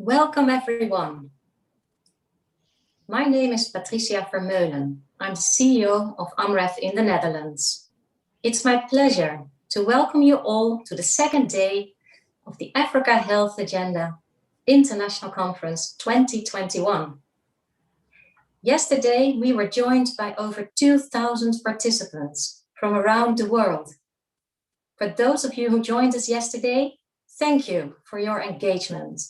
Welcome everyone. My name is Patricia Vermeulen. I'm the CEO of AMREF in the Netherlands. It's my pleasure to welcome you all to the second day of the Africa Health Agenda International Conference 2021. Yesterday, we were joined by over 2,000 participants from around the world. For those of you who joined us yesterday, thank you for your engagement.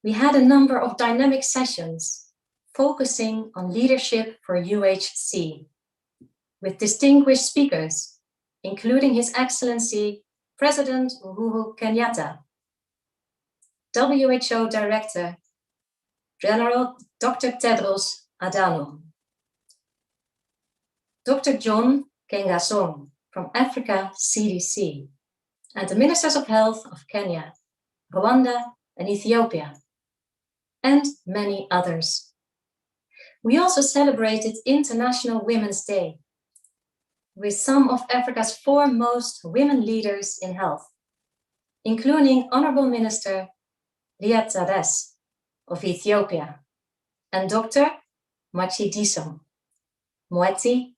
We had a number of dynamic sessions focusing on leadership for UHC with distinguished speakers, including His Excellency President Uhuru Kenyatta, WHO Director General Dr. Tedros Adhanom, Dr. John Nkengasong from Africa CDC, and the Ministers of Health of Kenya, Rwanda, and Ethiopia, and many others. We also celebrated International Women's Day with some of Africa's foremost women leaders in health, including Honorable Minister Liat Tades of Ethiopia and Dr. Matshidiso Moeti,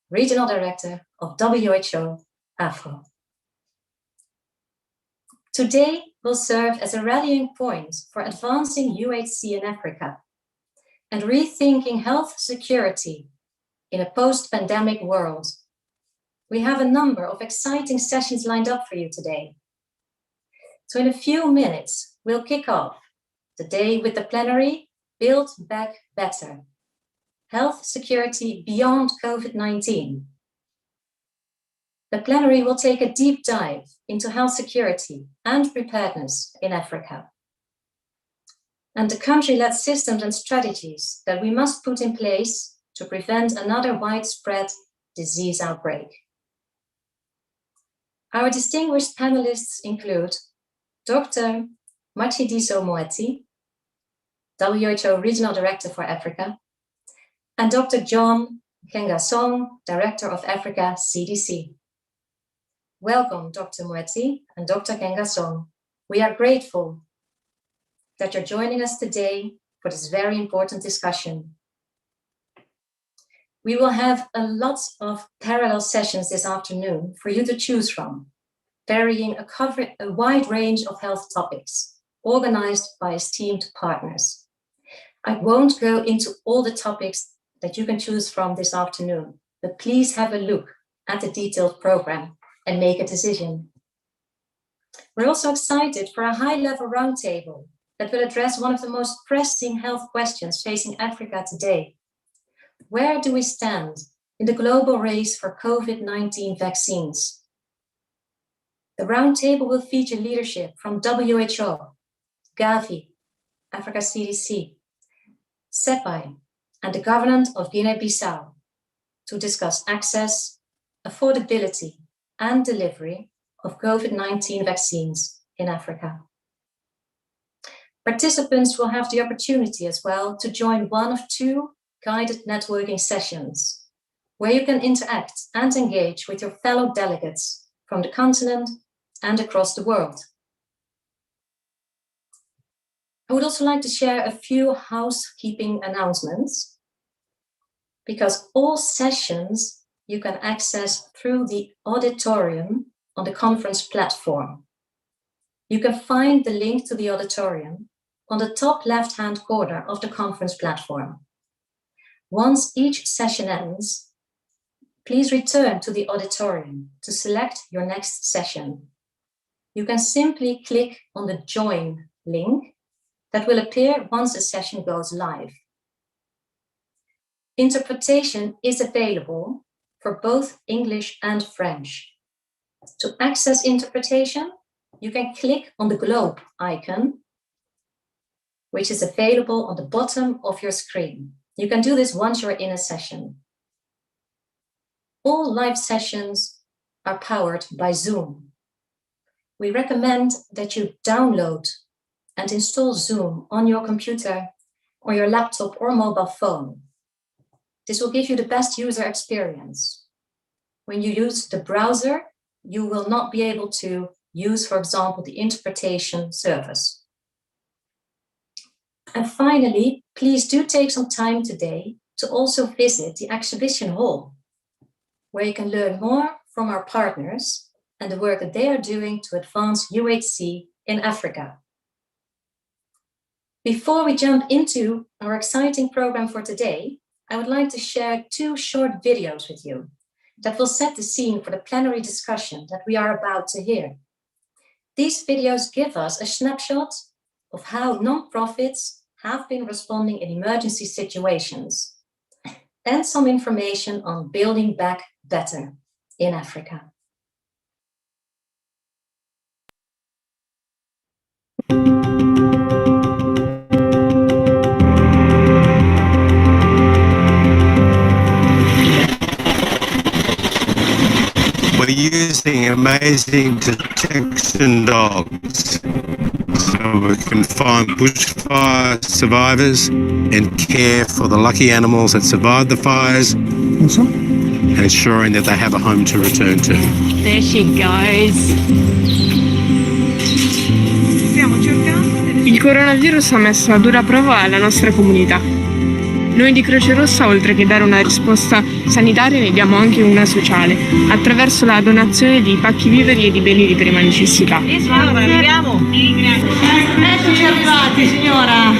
Regional Director of WHO Afro. Today will serve as a rallying point for advancing UHC in Africa and rethinking health security in a post-pandemic world. We have a number of exciting sessions lined up for you today. So in a few minutes, we'll kick off the day with the plenary, Build Back Better, Health Security Beyond COVID-19. The plenary will take a deep dive into health security and preparedness in Africa, and the country-led systems and strategies that we must put in place to prevent another widespread disease outbreak. Our distinguished panelists include Dr. Matshidiso Moeti, WHO Regional Director for Africa, and Dr. John Nkengasong, Director of Africa CDC. Welcome, Dr. Moeti and Dr. Nkengasong. We are grateful that you're joining us today for this very important discussion. We will have a lot of parallel sessions this afternoon for you to choose from, varying a wide range of health topics, organized by esteemed partners. I won't go into all the topics that you can choose from this afternoon, but please have a look at the detailed program and make a decision. We're also excited for a high-level roundtable that will address one of the most pressing health questions facing Africa today. Where do we stand in the global race for COVID-19 vaccines? The roundtable will feature leadership from WHO, Gavi, Africa CDC, CEPI, and the government of Guinea-Bissau to discuss access, affordability, and delivery of COVID-19 vaccines in Africa. Participants will have the opportunity as well to join one of two guided networking sessions where you can interact and engage with your fellow delegates from the continent and across the world. I would also like to share a few housekeeping announcements, because all sessions you can access through the auditorium on the conference platform. You can find the link to the auditorium on the top left-hand corner of the conference platform. Once each session ends, please return to the auditorium to select your next session. You can simply click on the Join link that will appear once a session goes live. Interpretation is available for both English and French. To access interpretation, you can click on the globe icon, which is available on the bottom of your screen. You can do this once you're in a session. All live sessions are powered by Zoom. We recommend that you download and install Zoom on your computer or your laptop or mobile phone. This will give you the best user experience. When you use the browser, you will not be able to use, for example, the interpretation service. And finally, please do take some time today to also visit the exhibition hall, where you can learn more from our partners and the work that they are doing to advance UHC in Africa. Before we jump into our exciting program for today, I would like to share 2 short videos with you that will set the scene for the plenary discussion that we are about to hear. These videos give us a snapshot of how non-profits have been responding in emergency situations and some information on building back better in Africa. We're using amazing detection dogs so we can find bushfire survivors and care for the lucky animals that survived the fires and ensuring that they have a home to return to. There she goes. Stiamo cercando. Il coronavirus ha messo a dura prova la nostra comunità. Noi di Croce Rossa, oltre che dare una risposta sanitaria, ne diamo anche una sociale, attraverso la donazione di pacchi viveri e di beni di prima necessità. Allora, arriviamo. Eccoci arrivati, signora.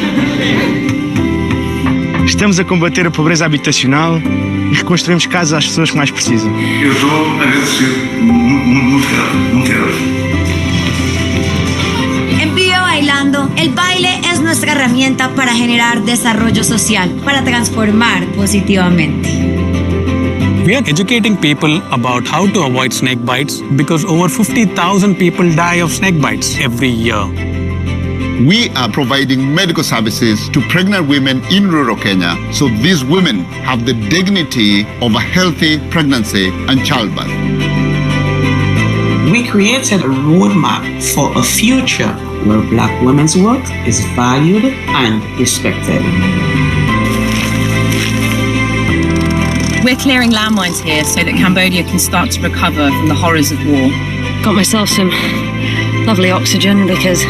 Estamos a combater a pobreza habitacional e reconstruímos casas às pessoas que mais precisam. Eu estou agradecido, muito grato. En Vive Bailando, el baile es nuestra herramienta para generar desarrollo social, para transformar positivamente. We are educating people about how to avoid snake bites because over 50,000 people die of snake bites every year. We are providing medical services to pregnant women in rural Kenya so these women have the dignity of a healthy pregnancy and childbirth. We created a roadmap for a future where Black women's work is valued and respected. We're clearing landmines here so that Cambodia can start to recover from the horrors of war. Got myself some lovely oxygen because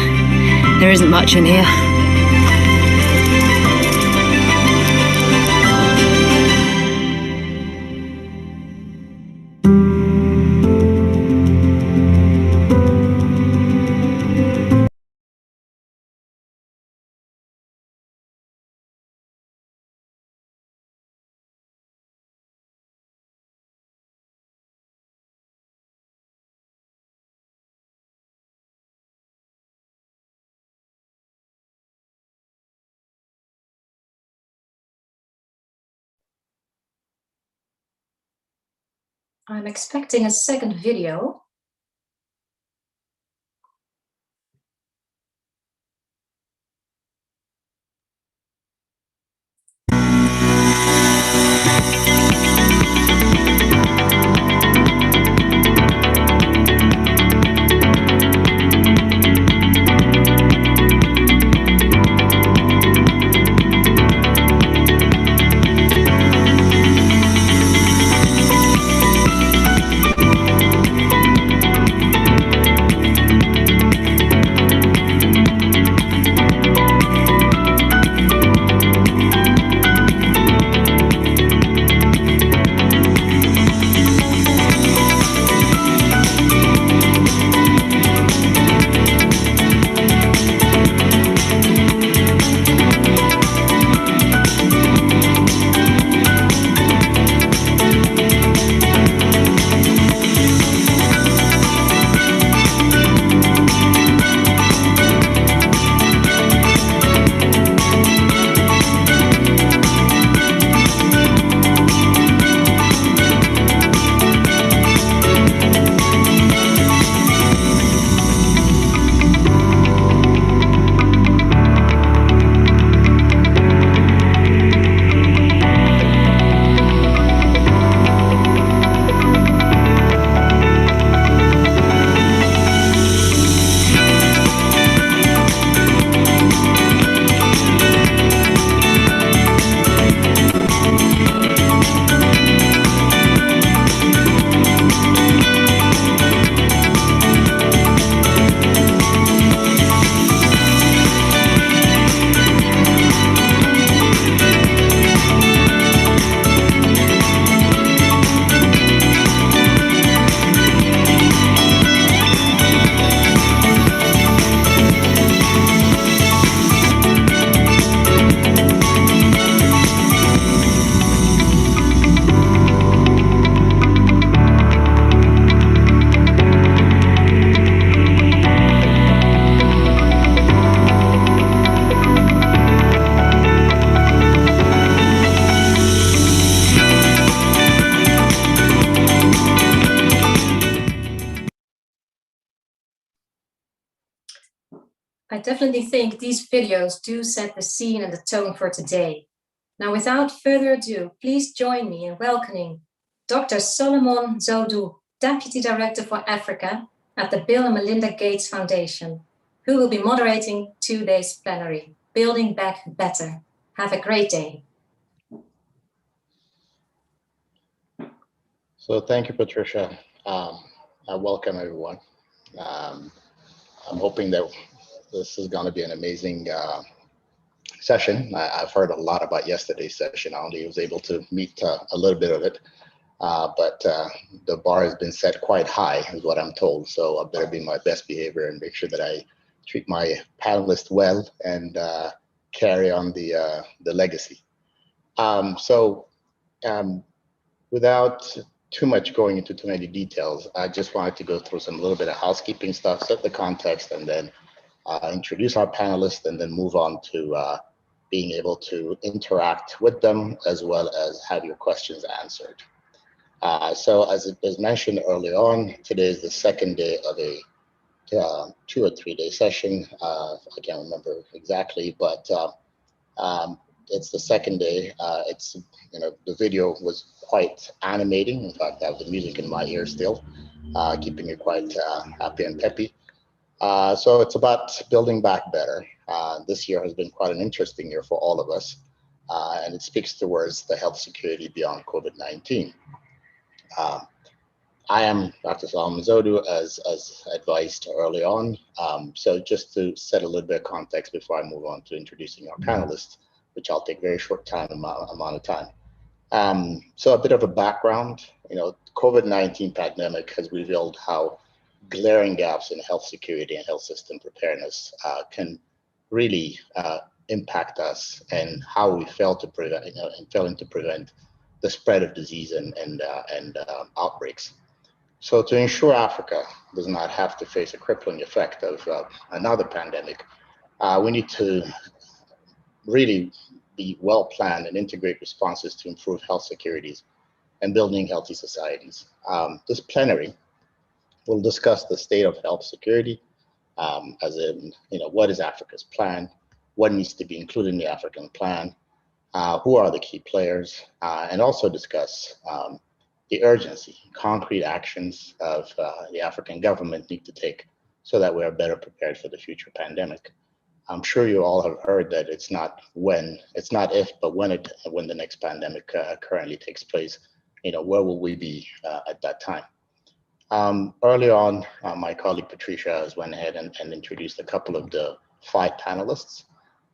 there isn't much in here. I'm expecting a second video. I definitely think these videos do set the scene and the tone for today. Now, without further ado, please join me in welcoming Dr. Solomon Zodu, Deputy Director for Africa at the Bill and Melinda Gates Foundation, who will be moderating today's plenary, Building Back Better. Have a great day. So thank you, Patricia. I welcome everyone. I'm hoping that this is going to be an amazing session. I've heard a lot about yesterday's session. I only was able to meet a little bit of it, but the bar has been set quite high, is what I'm told. So I better be my best behavior and make sure that I treat my panelists well and carry on the legacy. Without too much going into too many details, I just wanted to go through a little bit of housekeeping stuff, set the context, and then introduce our panelists, and then move on to being able to interact with them as well as have your questions answered. So as it was mentioned early on, today is the second day of a 2 or 3 day session. I can't remember exactly, but it's the second day. It's, the video was quite animating. In fact, I have the music in my ear still, keeping it quite happy and peppy. So it's about building back better. This year has been quite an interesting year for all of us, and it speaks towards the health security beyond COVID-19. I am Dr. Solomon Zodu, as advised early on. So just to set a little bit of context before I move on to introducing our panelists, which I'll take very short amount of time. So a bit of a background, COVID-19 pandemic has revealed how glaring gaps in health security and health system preparedness can really impact us, and how we fail to prevent, and failing to prevent the spread of disease and outbreaks. So to ensure Africa does not have to face a crippling effect of another pandemic, we need to really be well planned and integrate responses to improve health securities and building healthy societies. This plenary will discuss the state of health security, as in, what is Africa's plan, what needs to be included in the African plan, who are the key players, and also discuss the urgency, concrete actions of the African government need to take so that we are better prepared for the future pandemic. I'm sure you all have heard that it's not if, but when the next pandemic currently takes place, where will we be at that time? Early on, my colleague Patricia has went ahead and introduced a couple of the 5 panelists.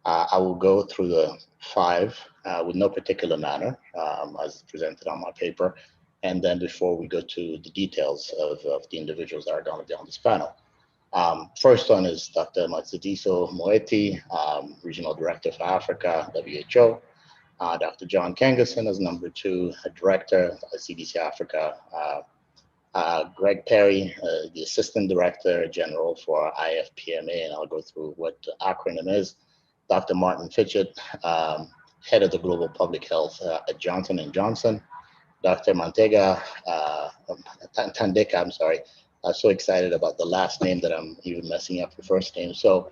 I will go through the 5 with no particular manner, as presented on my paper. And then before we go to the details of the individuals that are going to be on this panel. First one is Dr. Matshidiso Moeti, Regional Director for Africa, WHO. Dr. John Kangerson as number 2, Director at CDC Africa. Greg Perry, the Assistant Director General for IFPMA, and I'll go through what the acronym is. Dr. Martin Fitchett, Head of the Global Public Health at Johnson & Johnson. Dr. Tandeka, I'm sorry. I'm so excited about the last name that I'm even messing up the first name. So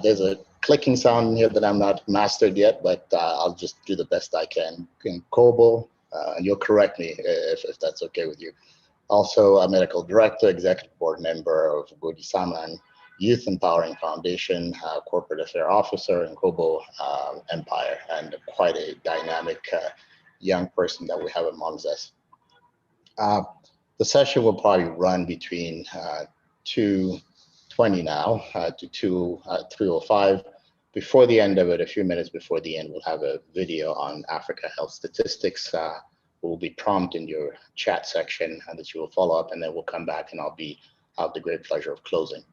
there's a clicking sound in here that I'm not mastered yet, but I'll just do the best I can. In Kobo, and you'll correct me if that's okay with you. Also a medical director, executive board member of Godi Saman Youth Empowering Foundation, corporate affair officer in Kobo Empire, and quite a dynamic young person that we have amongst us. The session will probably run between 2:20 now to 3:05. Before the end of it, a few minutes before the end, we'll have a video on Africa health statistics. Will be prompted in your chat section and that you will follow up, and then we'll come back and I'll have the great pleasure of closing.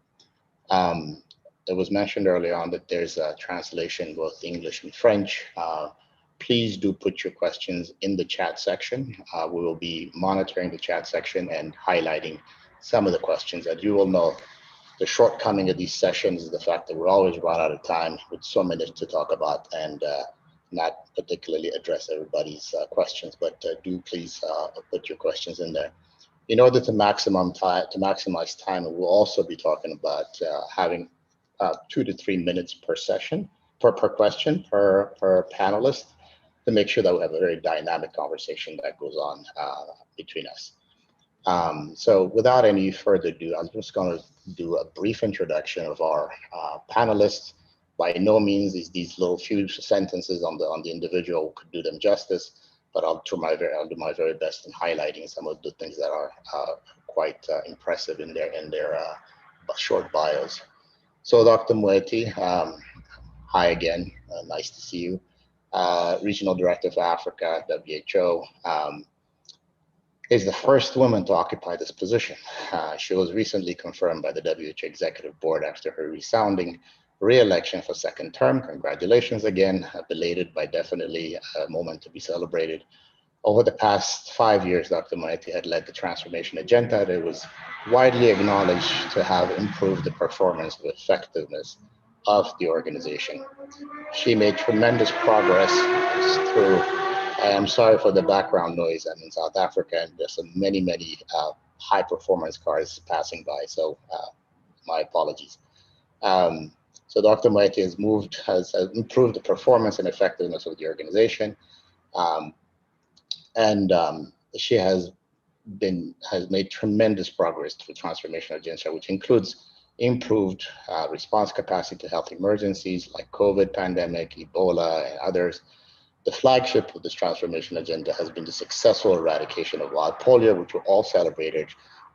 It was mentioned earlier on that there's a translation both English and French. Please do put your questions in the chat section. We will be monitoring the chat section and highlighting some of the questions. As you will know, the shortcoming of these sessions is the fact that we always run out of time with so many to talk about and not particularly address everybody's questions, but do please put your questions in there. In order to maximize time, we'll also be talking about having 2 to 3 minutes per session, per question, per panelist, to make sure that we have a very dynamic conversation that goes on between us. So without any further ado, I'm just going to do a brief introduction of our panelists. By no means is these little few sentences on the individual could do them justice, but I'll do my very best in highlighting some of the things that are quite impressive in their short bios. So Dr. Moeti, hi again, nice to see you. Regional Director for Africa at WHO, is the first woman to occupy this position. She was recently confirmed by the WHO Executive Board after her resounding re-election for second term. Congratulations again, belated, but definitely a moment to be celebrated. Over the past 5 years, Dr. Moeti had led the transformation agenda that was widely acknowledged to have improved the performance and effectiveness of the organization. She made tremendous progress through, I'm sorry for the background noise, I'm in South Africa and there's many high performance cars passing by, so my apologies. So Dr. Moeti has improved the performance and effectiveness of the organization. She has made tremendous progress through transformation agenda, which includes improved response capacity to health emergencies like COVID pandemic, Ebola, and others. The flagship of this transformation agenda has been the successful eradication of wild polio, which we all celebrated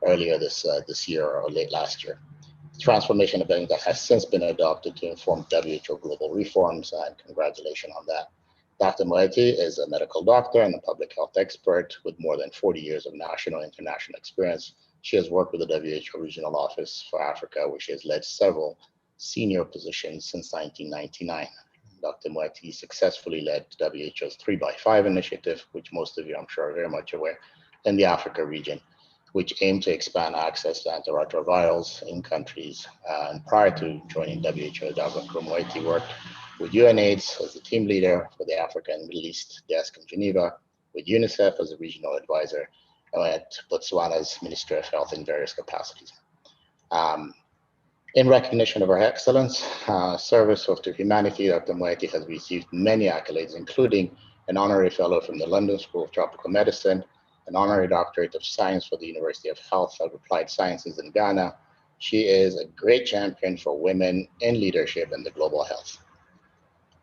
earlier this year or late last year. The transformation agenda has since been adopted to inform WHO global reforms, and congratulations on that. Dr. Moeti is a medical doctor and a public health expert with more than 40 years of national and international experience. She has worked with the WHO Regional Office for Africa, where she has led several senior positions since 1999. Dr. Moeti successfully led WHO's 3x5 initiative, which most of you, I'm sure, are very much aware, in the Africa region, which aimed to expand access to antiretrovirals in countries. And prior to joining WHO, Dr. Moeti worked with UNAIDS as the team leader for the Africa and Middle East desk in Geneva, with UNICEF as a regional advisor, and at Botswana's Ministry of Health in various capacities. In recognition of her excellence, service to humanity, Dr. Moeti has received many accolades, including an honorary fellow from the London School of Tropical Medicine, an honorary doctorate of science for the University of Health of Applied Sciences in Ghana. She is a great champion for women in leadership and the global health.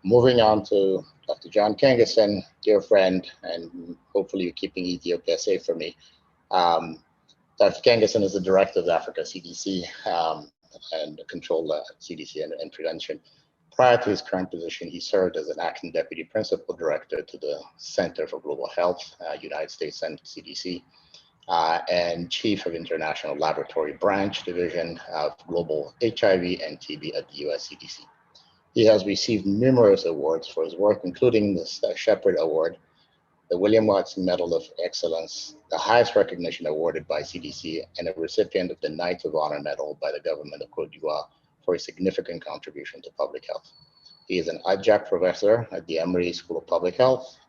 Moving on to Dr. John Kengeson, dear friend, and hopefully you're keeping Ethiopia safe for me. Dr. Kengeson is the director of the Africa CDC and control CDC and prevention. Prior to his current position, he served as an acting deputy principal director to the Center for Global Health, United States CDC, and chief of International Laboratory Branch Division of Global HIV and TB at the US CDC. He has received numerous awards for his work, including the Shepherd Award, the William Watson Medal of Excellence, the highest recognition awarded by CDC, and a recipient of the Knight of Honor Medal by the government of Cote d'Ivoire for his significant contribution to public health. He is an adjunct professor at the Emory School of Public Health,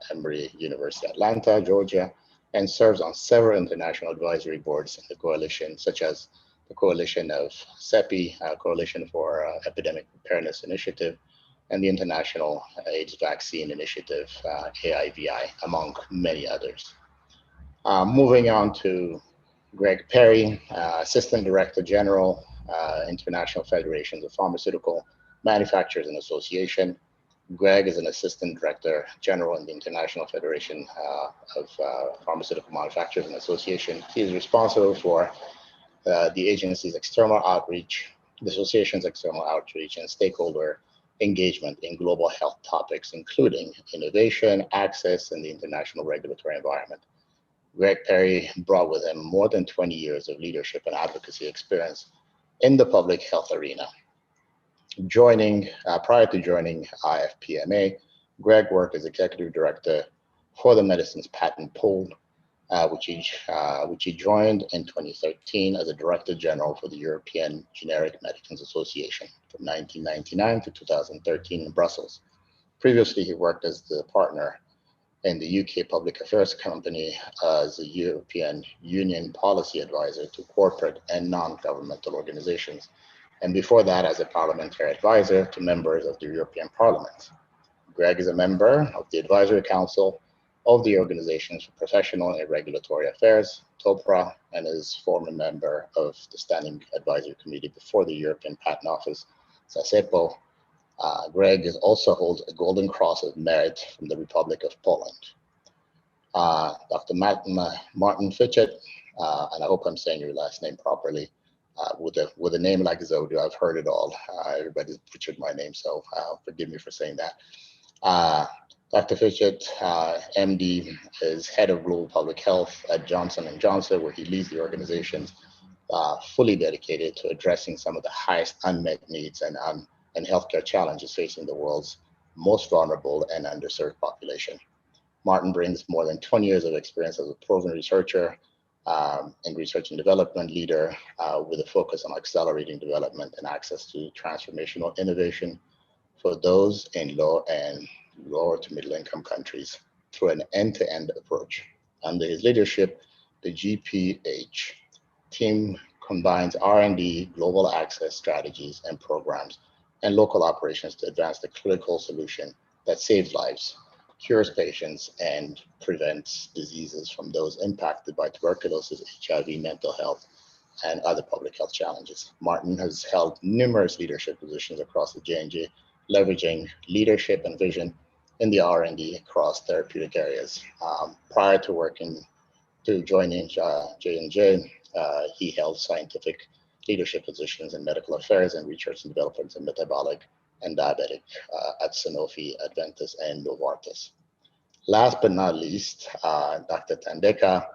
Emory University, Atlanta, Georgia, and serves on several international advisory boards in the coalition, such as the Coalition of CEPI, Coalition for Epidemic Preparedness Initiative, and the International AIDS Vaccine Initiative, AIVI, among many others. Moving on to Greg Perry, Assistant Director General, International Federations of Pharmaceutical Manufacturers and Association. Greg is an Assistant Director General in the International Federation of Pharmaceutical Manufacturers and Association. He is responsible for the agency's external outreach, the association's external outreach and stakeholder engagement in global health topics, including innovation, access, and the international regulatory environment. Greg Perry brought with him more than 20 years of leadership and advocacy experience in the public health arena. Prior to joining IFPMA, Greg worked as Executive Director for the Medicines Patent Pool, which he joined in 2013 as a Director General for the European Generic Medicines Association from 1999 to 2013 in Brussels. Previously, he worked as the partner in the UK Public Affairs Company as a European Union policy advisor to corporate and non-governmental organizations. and before that as a parliamentary advisor to members of the European Parliament. Greg is a member of the Advisory Council of the Organizations for Professional and Regulatory Affairs, TOPRA, and is former member of the Standing Advisory Committee before the European Patent Office, SASEPO. Greg also holds a Golden Cross of Merit from the Republic of Poland. Dr. Martin Fitchett, and I hope I'm saying your last name properly. With a name like Zodu, I've heard it all. Everybody's butchered my name, so forgive me for saying that. Dr. Fitchett, MD, is head of global public health at Johnson & Johnson, where he leads the organizations fully dedicated to addressing some of the highest unmet needs and healthcare challenges facing the world's most vulnerable and underserved population. Martin brings more than 20 years of experience as a proven researcher and research and development leader with a focus on accelerating development and access to transformational innovation for those in lower to middle income countries through an end-to-end approach. Under his leadership, the GPH team combines R&D, global access strategies and programs, and local operations to advance the critical solution that saves lives, cures patients, and prevents diseases from those impacted by tuberculosis, HIV, mental health, and other public health challenges. Martin has held numerous leadership positions across the J&J, leveraging leadership and vision in the R&D across therapeutic areas. Prior to joining J&J, he held scientific leadership positions in medical affairs and research and development in metabolic and diabetic at Sanofi, Adventis, and Novartis. Last but not least, Dr. Tandeka,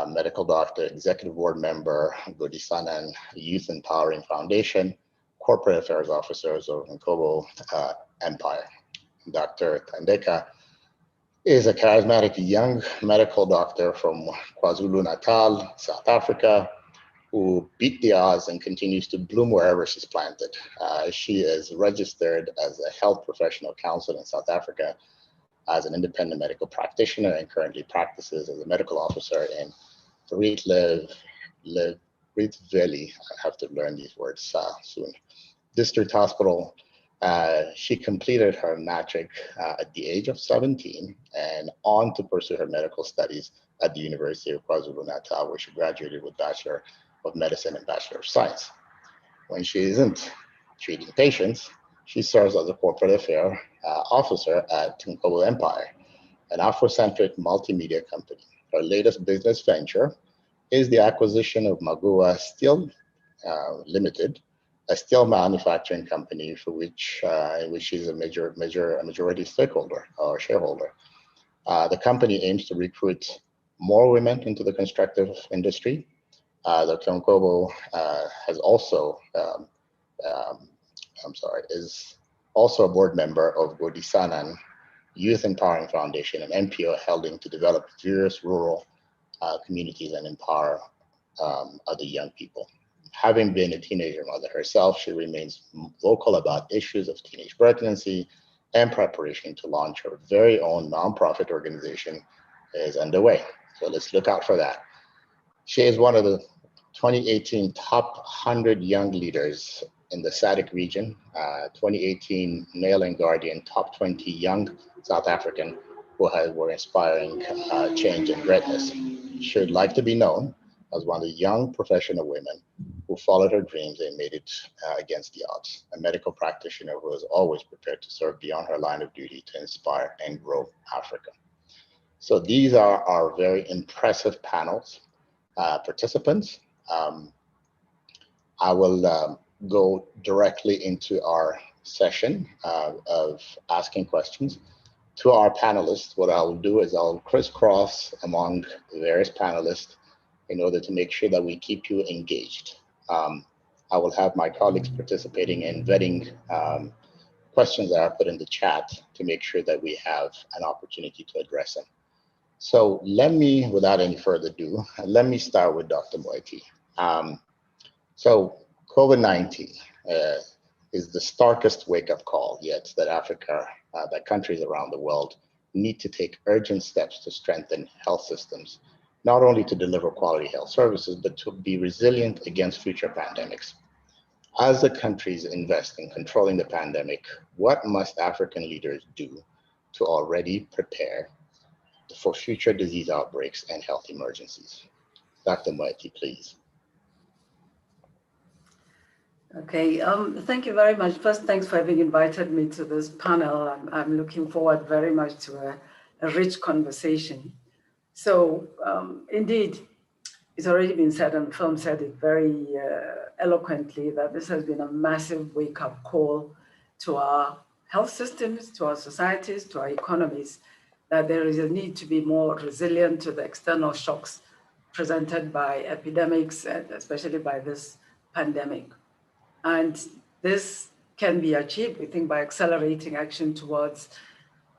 medical doctor, executive board member, Godisanan Youth Empowering Foundation, corporate affairs officer of Nkobo Empire. Dr. Tandeka is a charismatic young medical doctor from KwaZulu-Natal, South Africa, who beat the odds and continues to bloom wherever she's planted. She is registered as a health professional counsel in South Africa as an independent medical practitioner and currently practices as a medical officer in Rietvlei. I have to learn these words soon. District Hospital. She completed her matric at the age of 17 and on to pursue her medical studies at the University of KwaZulu-Natal, where she graduated with Bachelor of Medicine and Bachelor of Science. When she isn't treating patients, she serves as a corporate affairs officer at Nkobo Empire, an Afrocentric multimedia company. Her latest business venture is the acquisition of Magua Steel Limited, a steel manufacturing company for which she's a majority stakeholder or shareholder. The company aims to recruit more women into the constructive industry. Dr. Nkobo is also a board member of Godisanan Youth Empowering Foundation, an NPO helping to develop various rural communities and empower other young people. Having been a teenager mother herself, she remains vocal about issues of teenage pregnancy and preparation to launch her very own nonprofit organization is underway. So let's look out for that. She is one of the 2018 top 100 young leaders in the SADC region, 2018 Mail and Guardian top 20 young South African who were inspiring change and greatness. She would like to be known as one of the young professional women who followed her dreams and made it against the odds, a medical practitioner who was always prepared to serve beyond her line of duty to inspire and grow Africa. So these are our very impressive panels participants. I will go directly into our session of asking questions to our panelists. What I will do is I'll crisscross among the various panelists in order to make sure that we keep you engaged. I will have my colleagues participating in vetting questions that are put in the chat to make sure that we have an opportunity to address them. So let me, without any further ado, let me start with Dr. Moeti. So COVID-19 is the starkest wake-up call yet that Africa, that countries around the world need to take urgent steps to strengthen health systems, not only to deliver quality health services, but to be resilient against future pandemics. As the countries invest in controlling the pandemic, what must African leaders do to already prepare for future disease outbreaks and health emergencies? Dr. Moeti, please. Okay, thank you very much. First, thanks for having invited me to this panel. I'm looking forward very much to a rich conversation. So, indeed, it's already been said, and the film said it very eloquently, that this has been a massive wake-up call to our health systems, to our societies, to our economies, that there is a need to be more resilient to the external shocks presented by epidemics, and especially by this pandemic. And this can be achieved, we think, by accelerating action towards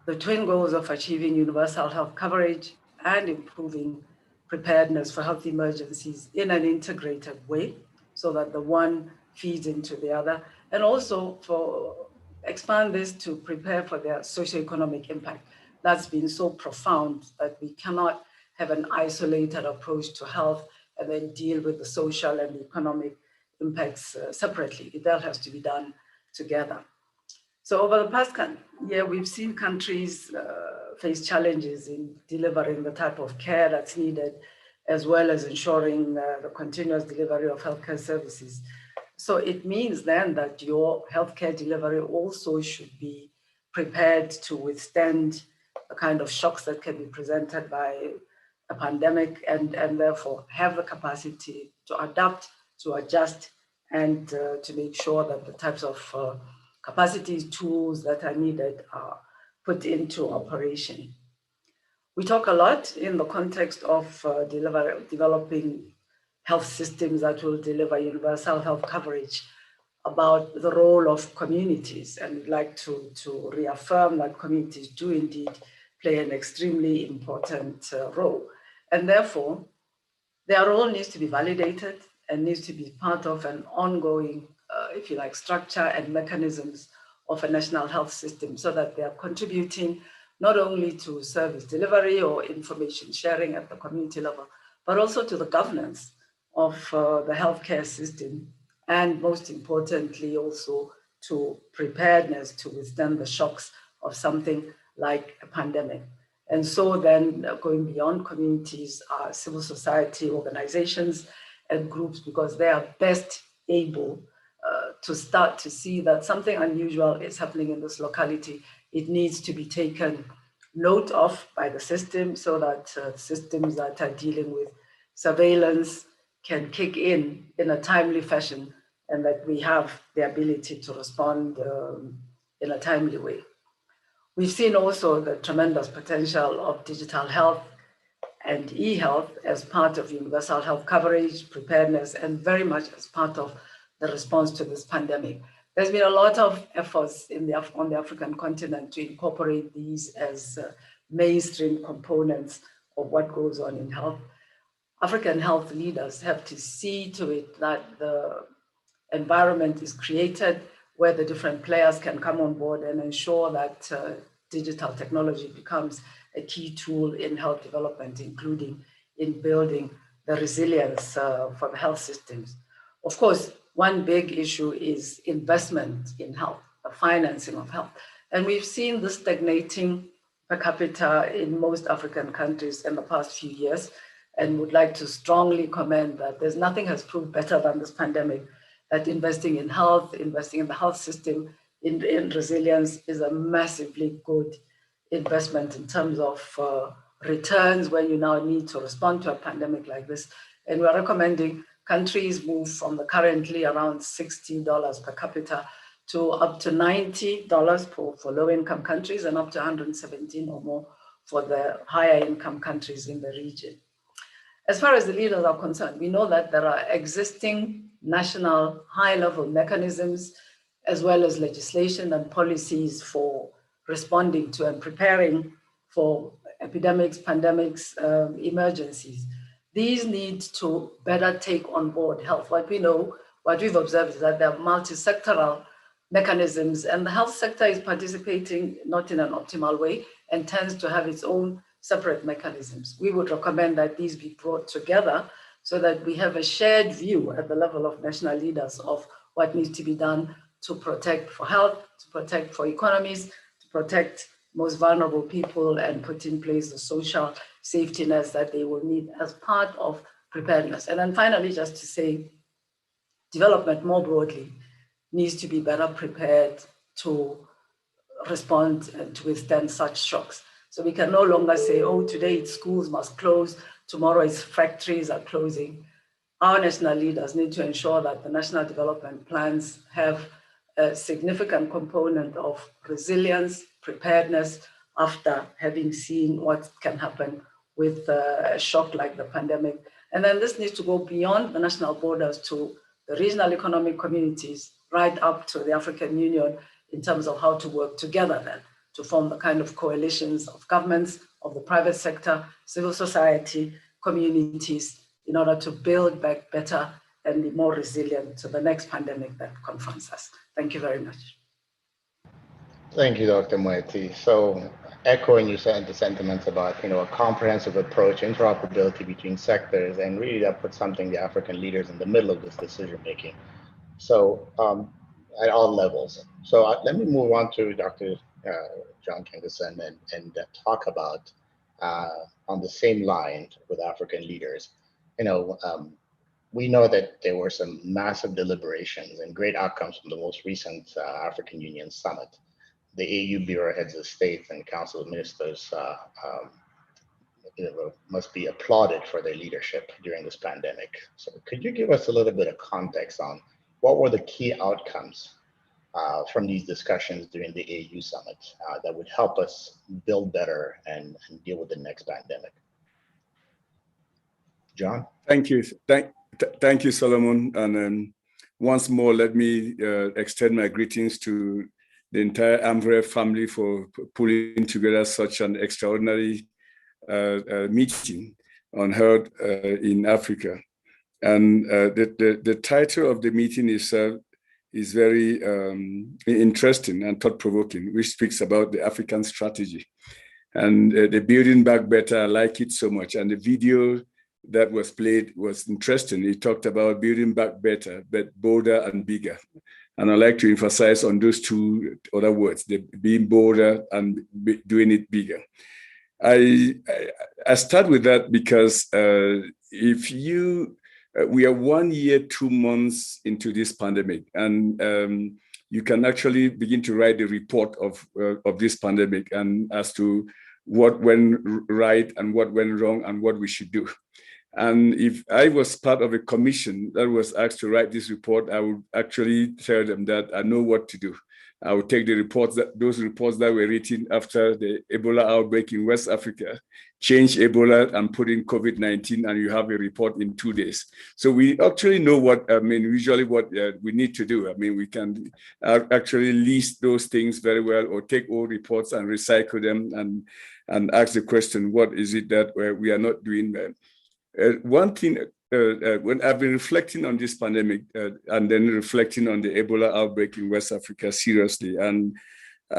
the twin goals of achieving universal health coverage and improving preparedness for health emergencies in an integrated way, so that the one feeds into the other, and also for expand this to prepare for their socioeconomic impact. That's been so profound that we cannot have an isolated approach to health and then deal with the social and economic impacts separately. It all has to be done together. So over the past year, we've seen countries face challenges in delivering the type of care that's needed, as well as ensuring the continuous delivery of healthcare services. So it means then that your healthcare delivery also should be prepared to withstand the kind of shocks that can be presented by a pandemic, and therefore have the capacity to adapt, to adjust, and to make sure that the types of capacities, tools that are needed are put into operation. We talk a lot in the context of developing health systems that will deliver universal health coverage about the role of communities, and we'd like to reaffirm that communities do indeed play an extremely important role. And therefore, their role needs to be validated and needs to be part of an ongoing, if you like, structure and mechanisms of a national health system, so that they are contributing not only to service delivery or information sharing at the community level, but also to the governance of the healthcare system, and most importantly, also to preparedness to withstand the shocks of something like a pandemic. And so then going beyond communities are civil society organizations and groups, because they are best able to start to see that something unusual is happening in this locality. It needs to be taken note of by the system, so that systems that are dealing with surveillance can kick in a timely fashion, and that we have the ability to respond in a timely way. We've seen also the tremendous potential of digital health and e-health as part of universal health coverage, preparedness, and very much as part of the response to this pandemic. There's been a lot of efforts on the African continent to incorporate these as mainstream components of what goes on in health. African health leaders have to see to it that the environment is created where the different players can come on board and ensure that digital technology becomes a key tool in health development, including in building the resilience for the health systems. Of course, one big issue is investment in health, the financing of health. And we've seen this stagnating per capita in most African countries in the past few years, and would like to strongly commend that there's nothing has proved better than this pandemic, that investing in health, investing in the health system, in resilience is a massively good investment in terms of returns when you now need to respond to a pandemic like this. And we're recommending countries move from the currently around $60 per capita to up to $90 for low-income countries, and up to $117 or more for the higher income countries in the region. As far as the leaders are concerned, we know that there are existing national high-level mechanisms, as well as legislation and policies for responding to and preparing for epidemics, pandemics, emergencies. These need to better take on board health. What we've observed is that there are multi-sectoral mechanisms, and the health sector is participating not in an optimal way and tends to have its own separate mechanisms. We would recommend that these be brought together so that we have a shared view at the level of national leaders of what needs to be done to protect for health, to protect for economies, to protect most vulnerable people, and put in place the social safety nets that they will need as part of preparedness. And then finally, just to say, development more broadly needs to be better prepared to respond and to withstand such shocks. So we can no longer say, oh, today schools must close, tomorrow its factories are closing. Our national leaders need to ensure that the national development plans have a significant component of resilience, preparedness, after having seen what can happen with a shock like the pandemic. And then this needs to go beyond the national borders to the regional economic communities, right up to the African Union, in terms of how to work together then to form the kind of coalitions of governments, of the private sector, civil society, communities, in order to build back better and be more resilient to the next pandemic that confronts us. Thank you very much. Thank you, Dr. Moeti. So echoing the sentiments about a comprehensive approach, interoperability between sectors, and really that puts something the African leaders in the middle of this decision making. So at all levels. So let me move on to Dr. John Kengeson and talk about on the same line with African leaders. We know that there were some massive deliberations and great outcomes from the most recent African Union summit. The AU Bureau Heads of State and Council of Ministers must be applauded for their leadership during this pandemic. So could you give us a little bit of context on what were the key outcomes from these discussions during the AU summit that would help us build better and deal with the next pandemic? John? Thank you. Thank you, Solomon. And once more, let me extend my greetings to the entire AMREF family for pulling together such an extraordinary meeting on health in Africa. And the title of the meeting is very interesting and thought-provoking, which speaks about the African strategy. And the Building Back Better, I like it so much. And the video that was played was interesting. It talked about building back better, but bolder and bigger. And I like to emphasize on those two other words, the being bolder and doing it bigger. I start with that because we are 1 year, 2 months into this pandemic, and you can actually begin to write the report of this pandemic and as to what went right and what went wrong and what we should do. And if I was part of a commission that was asked to write this report, I would actually tell them that I know what to do. I would take those reports that were written after the Ebola outbreak in West Africa, change Ebola and put in COVID-19, and you have a report in 2 days. So we actually know usually what we need to do. We can actually list those things very well, or take old reports and recycle them and ask the question, what is it that we are not doing well? One thing, when I've been reflecting on this pandemic and then reflecting on the Ebola outbreak in West Africa seriously, and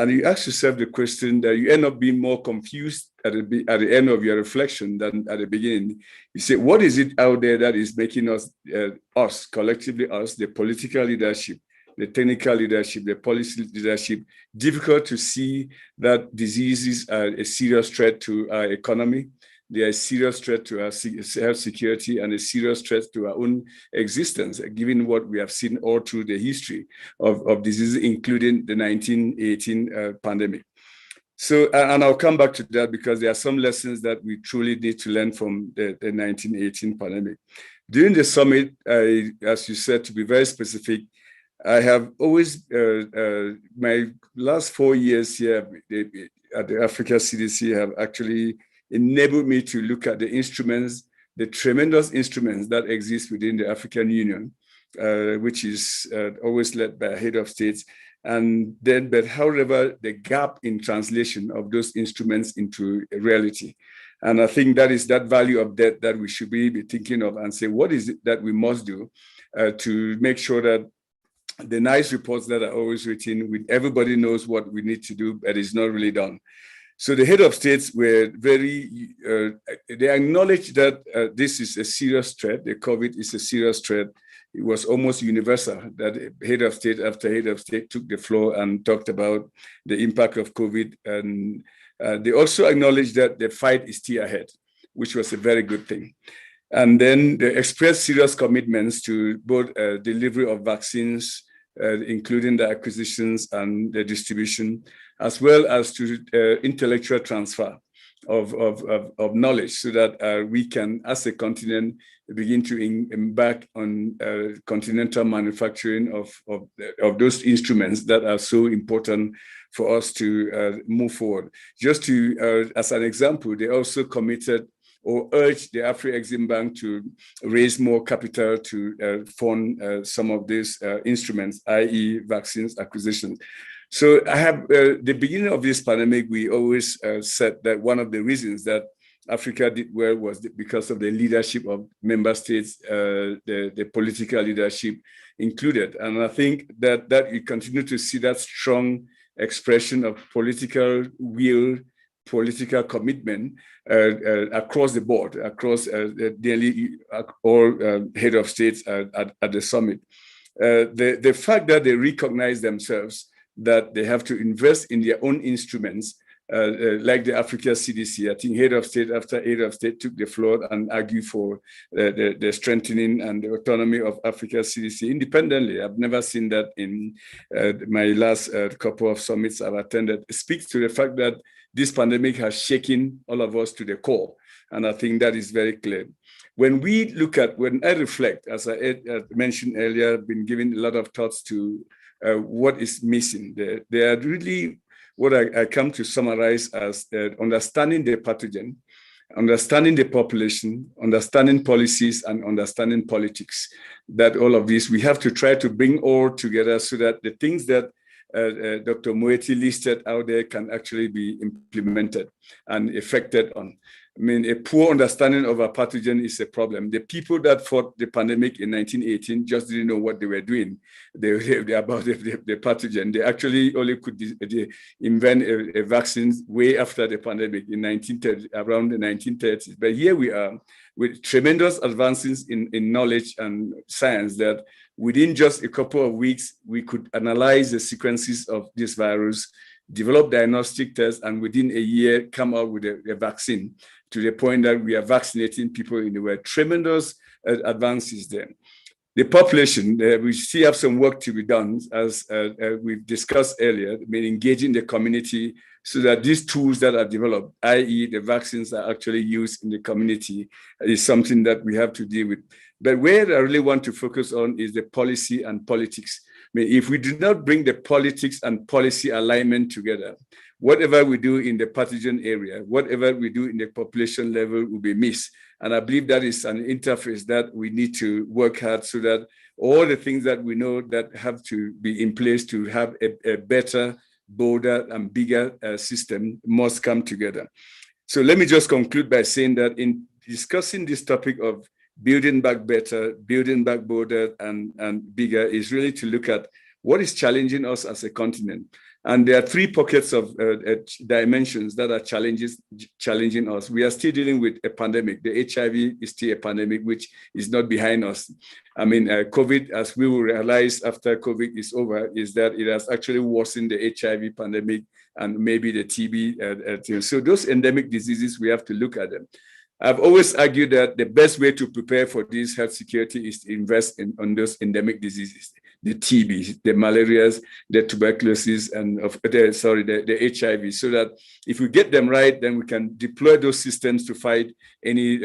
you ask yourself the question that you end up being more confused at the end of your reflection than at the beginning. You say, what is it out there that is making us collectively us, the political leadership, the technical leadership, the policy leadership, difficult to see that diseases are a serious threat to our economy? They are a serious threat to our health security and a serious threat to our own existence, given what we have seen all through the history of diseases, including the 1918 pandemic. So, and I'll come back to that because there are some lessons that we truly need to learn from the 1918 pandemic. During the summit, as you said, to be very specific, I have always, my last 4 years here at the Africa CDC have actually enabled me to look at the instruments, the tremendous instruments that exist within the African Union, which is always led by a head of states, but however, the gap in translation of those instruments into reality. And I think that is that value of that we should be thinking of and say, what is it that we must do to make sure that the nice reports that are always written, everybody knows what we need to do, but it's not really done. So the head of states were they acknowledged that this is a serious threat. The COVID is a serious threat. it was almost universal that head of state after head of state took the floor and talked about the impact of COVID. And they also acknowledged that the fight is still ahead, which was a very good thing. And then they expressed serious commitments to both delivery of vaccines, including the acquisitions and the distribution, as well as to intellectual transfer of knowledge, so that we can, as a continent, begin to embark on continental manufacturing of those instruments that are so important for us to move forward. Just to, as an example, they also committed or urged the Afro-Exim Bank to raise more capital to fund some of these instruments, i.e. vaccines acquisition. So I have, the beginning of this pandemic, we always said that one of the reasons that Africa did well was because of the leadership of member states, the political leadership included. And I think that you continue to see that strong expression of political will, political commitment across the board, across nearly all head of states at the summit. The fact that they recognize themselves that they have to invest in their own instruments, like the Africa CDC. I think head of state after head of state took the floor and argued for the strengthening and the autonomy of Africa CDC independently. I've never seen that in my last couple of summits I've attended. It speaks to the fact that this pandemic has shaken all of us to the core. And I think that is very clear. When I reflect, as I mentioned earlier, I've been giving a lot of thoughts to what is missing. There are really what I come to summarize as understanding the pathogen, understanding the population, understanding policies, and understanding politics. That all of this, we have to try to bring all together so that the things that Dr. Moeti listed out there can actually be implemented and effected on. I mean, a poor understanding of a pathogen is a problem. The people that fought the pandemic in 1918 just didn't know what they were doing about the pathogen. They actually only could invent a vaccine way after the pandemic in around the 1930s. But here we are with tremendous advances in knowledge and science that within just a couple of weeks, we could analyze the sequences of this virus, develop diagnostic tests, and within a year come out with a vaccine, to the point that we are vaccinating people in the world. Tremendous advances there. The population, we still have some work to be done, as we've discussed earlier. I mean, engaging the community so that these tools that are developed, i.e. the vaccines are actually used in the community, is something that we have to deal with. But where I really want to focus on is the policy and politics. I mean, if we do not bring the politics and policy alignment together, whatever we do in the pathogen area, whatever we do in the population level will be missed. And I believe that is an interface that we need to work hard so that all the things that we know that have to be in place to have a better, bolder, and bigger system must come together. So let me just conclude by saying that in discussing this topic of building back better, building back bolder and bigger is really to look at what is challenging us as a continent. And there are three pockets of dimensions that are challenging us. We are still dealing with a pandemic. The HIV is still a pandemic, which is not behind us. I mean, COVID, as we will realize after COVID is over, is that it has actually worsened the HIV pandemic and maybe the TB. So those endemic diseases, we have to look at them. I've always argued that the best way to prepare for this health security is to invest on those endemic diseases, the TB, the malarias, the tuberculosis, and the HIV, so that if we get them right, then we can deploy those systems to fight any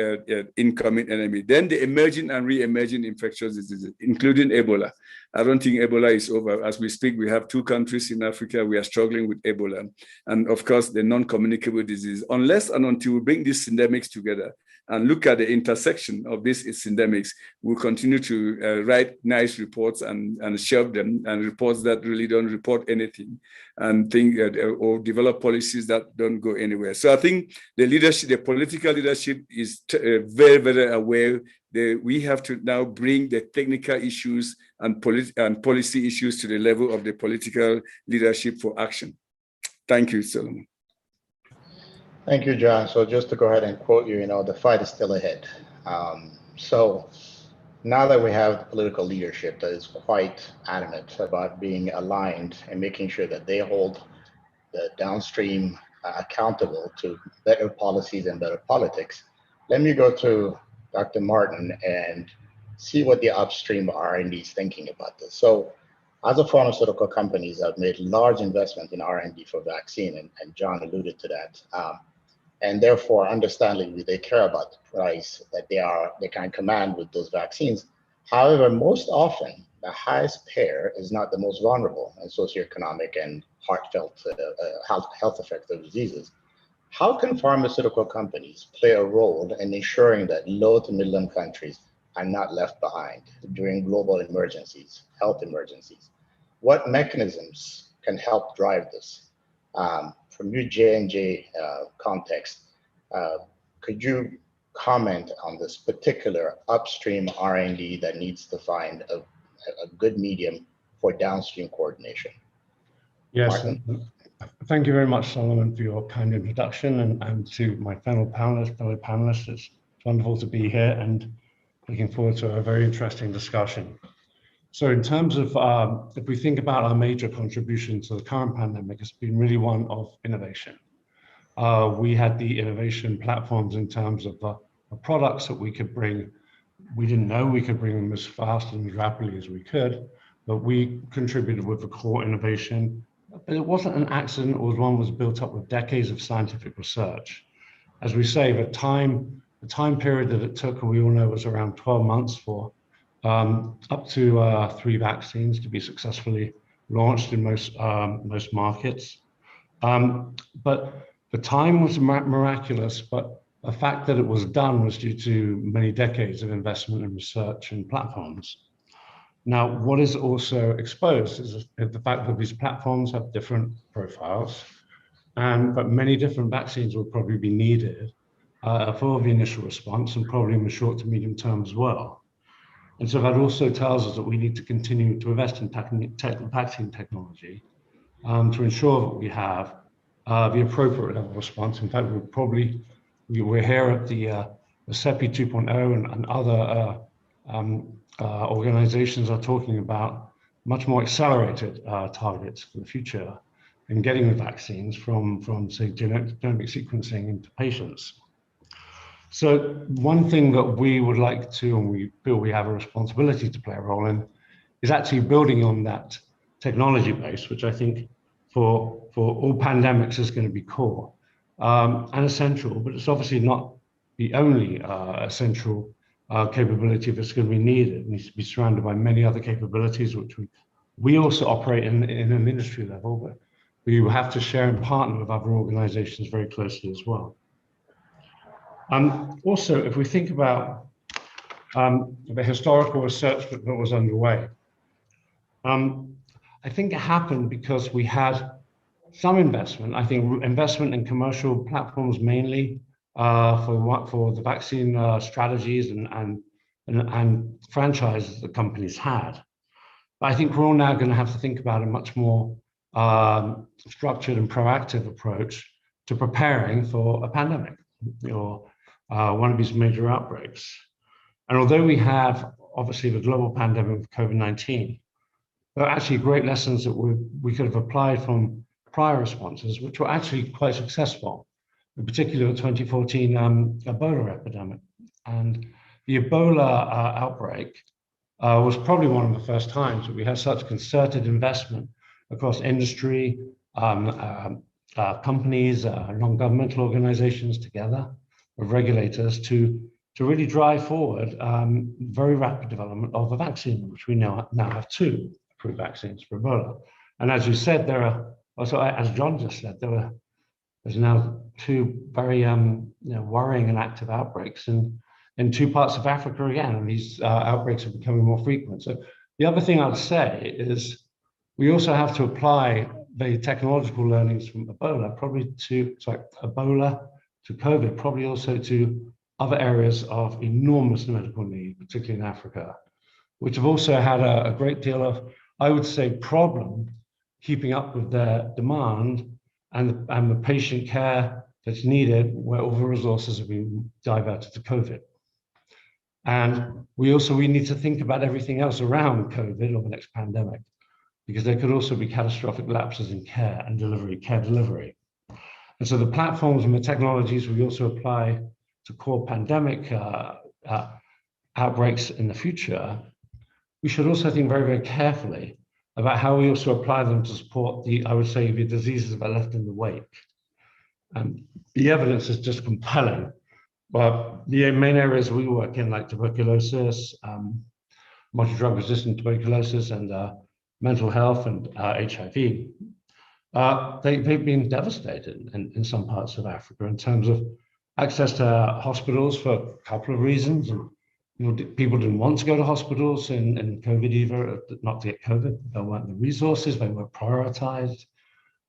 incoming enemy. Then the emerging and re-emerging infectious diseases, including Ebola. I don't think Ebola is over. As we speak, we have 2 countries in Africa. We are struggling with Ebola. And of course, the non-communicable disease. Unless and until we bring these syndemics together and look at the intersection of these syndemics, we'll continue to write nice reports and shelve them, and reports that really don't report anything, and think or develop policies that don't go anywhere. So I think the leadership, the political leadership is very, very aware that we have to now bring the technical issues and policy issues to the level of the political leadership for action. Thank you, Solomon. Thank you, John. So just to go ahead and quote you, the fight is still ahead. So now that we have the political leadership that is quite adamant about being aligned and making sure that they hold the downstream accountable to better policies and better politics, let me go to Dr. Martin and see what the upstream R&D is thinking about this. So as a pharmaceutical companies have made large investment in R&D for vaccine, and John alluded to that. And therefore, understandably, they care about the price that they can command with those vaccines. However, most often, the highest payer is not the most vulnerable in socioeconomic and heartfelt health effects of diseases. How can pharmaceutical companies play a role in ensuring that low to middle countries are not left behind during global emergencies, health emergencies? What mechanisms can help drive this? From your J&J context, could you comment on this particular upstream R&D that needs to find a good medium for downstream coordination? Yes, thank you very much, Solomon, for your kind introduction, and to my fellow panelists. It's wonderful to be here and looking forward to a very interesting discussion. So in terms of, if we think about our major contribution to the current pandemic, it's been really one of innovation. We had the innovation platforms in terms of the products that we could bring. We didn't know we could bring them as fast and as rapidly as we could, but we contributed with the core innovation. But it wasn't an accident, it was one that was built up with decades of scientific research. As we say, the time period that it took, we all know, was around 12 months for up to 3 vaccines to be successfully launched in most markets. But the time was miraculous, but the fact that it was done was due to many decades of investment in research and platforms. Now, what is also exposed is the fact that these platforms have different profiles, but many different vaccines will probably be needed for the initial response, and probably in the short to medium term as well. And so that also tells us that we need to continue to invest in vaccine technology to ensure that we have the appropriate level of response. In fact, we're here at the CEPI 2.0 and other organizations are talking about much more accelerated targets for the future in getting the vaccines from say, genomic sequencing into patients. So one thing that we would like to, and we feel we have a responsibility to play a role in, is actually building on that technology base, which I think for all pandemics is going to be core and essential, but it's obviously not the only essential capability that's going to be needed. It needs to be surrounded by many other capabilities, which we also operate in an industry level, but we have to share and partner with other organizations very closely as well. Also, if we think about the historical research that was underway, I think it happened because we had some investment, I think investment in commercial platforms mainly for the vaccine strategies and franchises that companies had. But I think we're all now going to have to think about a much more structured and proactive approach to preparing for a pandemic or one of these major outbreaks. And although we have obviously the global pandemic of COVID-19, there are actually great lessons that we could have applied from prior responses, which were actually quite successful, in particular the 2014 Ebola epidemic. And the Ebola outbreak was probably one of the first times that we had such concerted investment across industry, companies, non-governmental organizations together with regulators to really drive forward very rapid development of a vaccine, which we now have 2 approved vaccines for Ebola. And as you said, there are also, as John just said, there's now 2 very worrying and active outbreaks in 2 parts of Africa again, and these outbreaks are becoming more frequent. So the other thing I'd say is we also have to apply the technological learnings from Ebola, Ebola to COVID, probably also to other areas of enormous medical need, particularly in Africa, which have also had a great deal of, I would say, problem keeping up with their demand and the patient care that's needed where all the resources have been diverted to COVID. And we need to think about everything else around COVID or the next pandemic, because there could also be catastrophic lapses in care delivery. And so the platforms and the technologies we also apply to core pandemic outbreaks in the future, we should also think very, very carefully about how we also apply them to support the diseases that are left in the wake. The evidence is just compelling. But the main areas we work in, like tuberculosis, multi-drug resistant tuberculosis, and mental health and HIV, they've been devastated in some parts of Africa in terms of access to hospitals for a couple of reasons. And, people didn't want to go to hospitals in COVID either, not to get COVID. There weren't the resources, they weren't prioritized.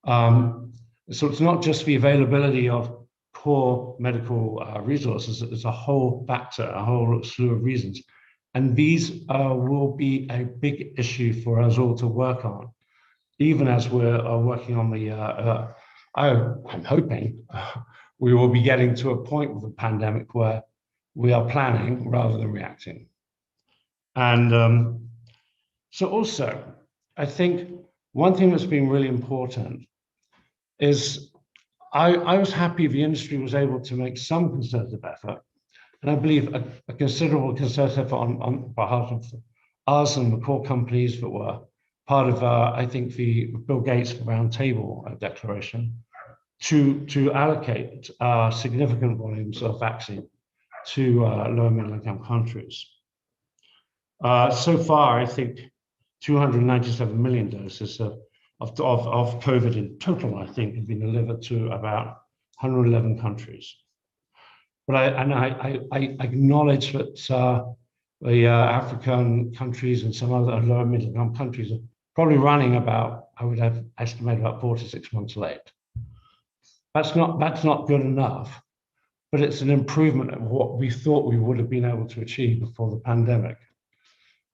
So it's not just the availability of core medical resources, it's a whole factor, a whole slew of reasons. And these will be a big issue for us all to work on, even as we're working on the, I'm hoping we will be getting to a point with the pandemic where we are planning rather than reacting. And so also, I think one thing that's been really important is I was happy the industry was able to make some concerted effort, and I believe a considerable concerted effort on behalf of us and the core companies that were part of, I think, the Bill Gates Roundtable Declaration to allocate significant volumes of vaccine to low and middle income countries. So far, I think 297 million doses of COVID in total, I think, have been delivered to about 111 countries. But I acknowledge that the African countries and some other lower middle income countries are probably running about, I would have estimated, about 4 to 6 months late. That's not good enough, but it's an improvement of what we thought we would have been able to achieve before the pandemic.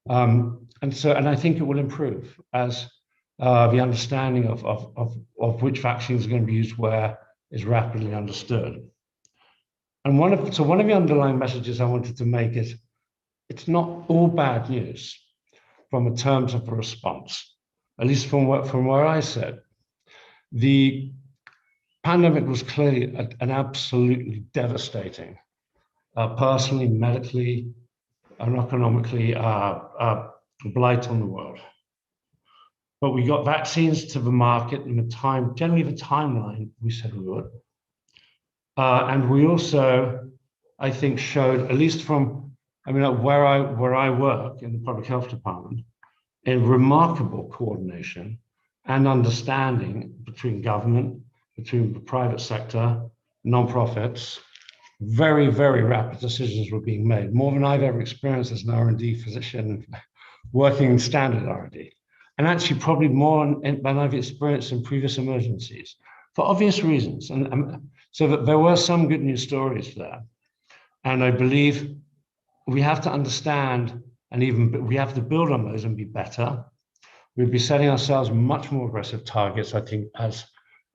And I think it will improve as the understanding of which vaccines are going to be used where is rapidly understood. And one of the underlying messages I wanted to make is it's not all bad news from the terms of the response, at least from where I sit. The pandemic was clearly an absolutely devastating, personally, medically, and economically blight on the world. But we got vaccines to the market in generally the timeline we said we would. And we also, I think, showed, at least from, where I work in the public health department, a remarkable coordination and understanding between government, between the private sector, non-profits. Very, very rapid decisions were being made, more than I've ever experienced as an R&D physician working in standard R&D. And actually probably more than I've experienced in previous emergencies, for obvious reasons. And so that there were some good news stories there. And I believe we have to understand, and we have to build on those and be better. We'll be setting ourselves much more aggressive targets, I think, as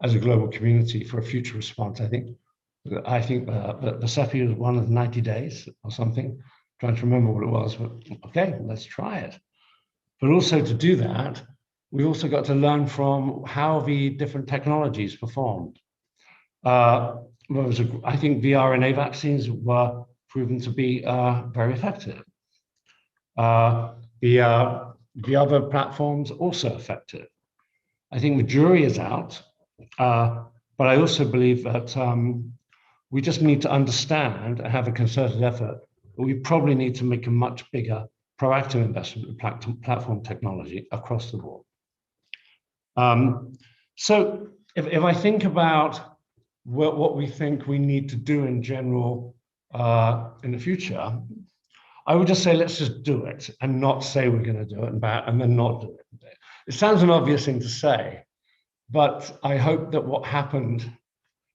a global community for a future response. I think the CEPI was one of 90 days or something. I'm trying to remember what it was, but okay, let's try it. But also to do that, we also got to learn from how the different technologies performed. I think the RNA vaccines were proven to be very effective. The other platforms also effective. I think the jury is out, but I also believe that we just need to understand and have a concerted effort, but we probably need to make a much bigger proactive investment in platform technology across the board. So if I think about what we think we need to do in general in the future, I would just say, let's just do it and not say we're going to do it and then not do it. It sounds an obvious thing to say, but I hope that what happened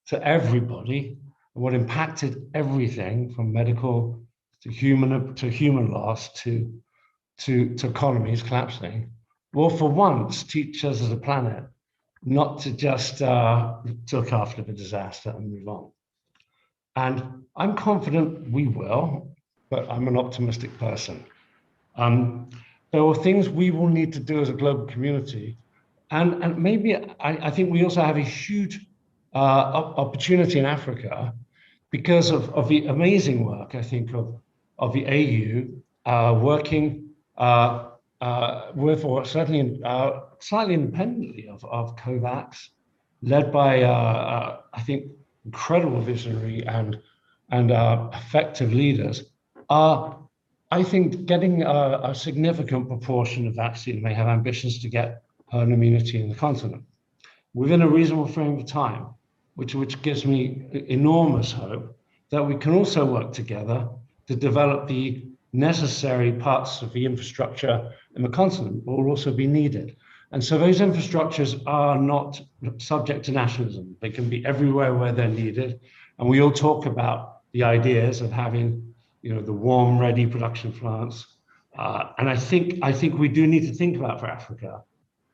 to everybody, what impacted everything from medical to human loss to economies collapsing, will for once teach us as a planet not to just look after the disaster and move on. And I'm confident we will, but I'm an optimistic person. There are things we will need to do as a global community. And maybe I think we also have a huge opportunity in Africa because of the amazing work, I think, of the AU working with, or certainly slightly independently of COVAX, led by, I think, incredible visionary and effective leaders. I think getting a significant proportion of vaccine, may have ambitions to get herd immunity in the continent within a reasonable frame of time, which gives me enormous hope that we can also work together to develop the necessary parts of the infrastructure in the continent will also be needed. And so those infrastructures are not subject to nationalism. They can be everywhere where they're needed. And we all talk about the ideas of having, the warm, ready production plants. And I think we do need to think about for Africa,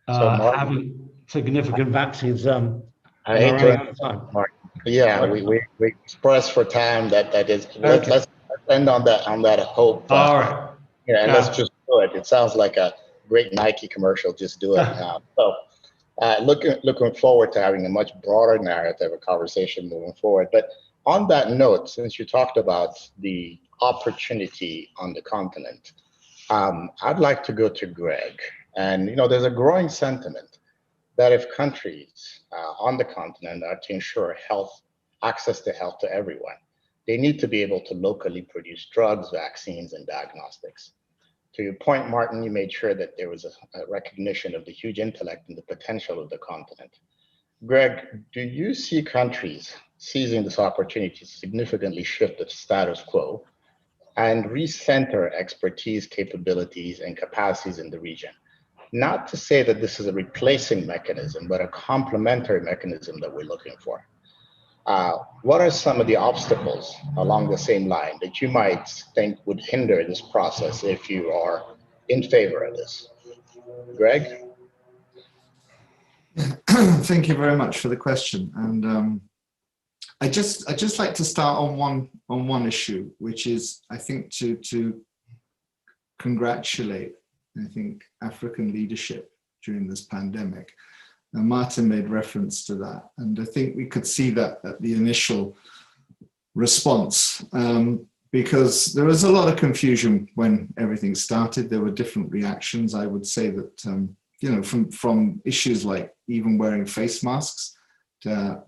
having significant vaccines. I hate to Mark. Yeah, we express for time that is. Okay. Let's end on that hope. All right. And let's just do it. It sounds like a great Nike commercial. Just do it now. So, looking forward to having a much broader narrative, a conversation moving forward. But on that note, since you talked about the opportunity on the continent, I'd like to go to Greg. And there's a growing sentiment that if countries on the continent are to ensure access to health to everyone, they need to be able to locally produce drugs, vaccines, and diagnostics. To your point, Martin, you made sure that there was a recognition of the huge intellect and the potential of the continent. Greg, do you see countries seizing this opportunity to significantly shift the status quo and recenter expertise, capabilities, and capacities in the region? Not to say that this is a replacing mechanism, but a complementary mechanism that we're looking for. What are some of the obstacles along the same line that you might think would hinder this process if you are in favor of this? Greg? Thank you very much for the question. And I just like to start on one issue, which is, I think, to congratulate, I think, African leadership during this pandemic. And Martin made reference to that. And I think we could see that at the initial response, because there was a lot of confusion when everything started. There were different reactions. I would say that, from issues like even wearing face masks to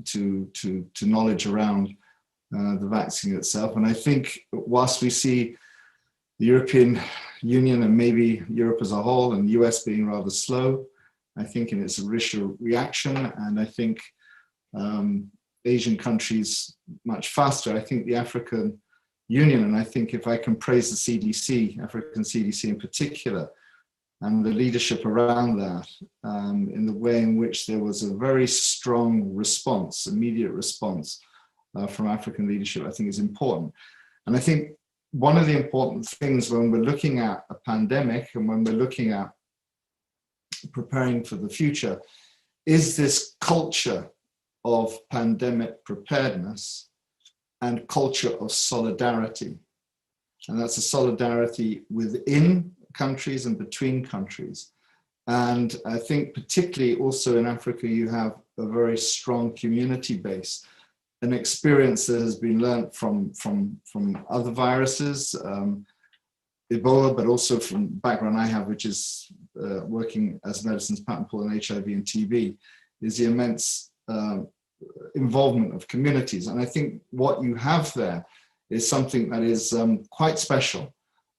knowledge around the vaccine itself. And I think whilst we see the European Union and maybe Europe as a whole and the US being rather slow, I think, in its initial reaction, and I think Asian countries much faster. I think the African Union, and I think if I can praise the CDC, African CDC in particular, and the leadership around that, in the way in which there was a very strong response, immediate response from African leadership, I think is important. And I think one of the important things when we're looking at a pandemic and when we're looking at preparing for the future is this culture of pandemic preparedness and culture of solidarity. And that's a solidarity within countries and between countries. And I think particularly also in Africa, you have a very strong community base, an experience that has been learned from other viruses, Ebola, but also from background I have, which is working as medicines patent pool in HIV and TB, is the immense involvement of communities. And I think what you have there is something that is quite special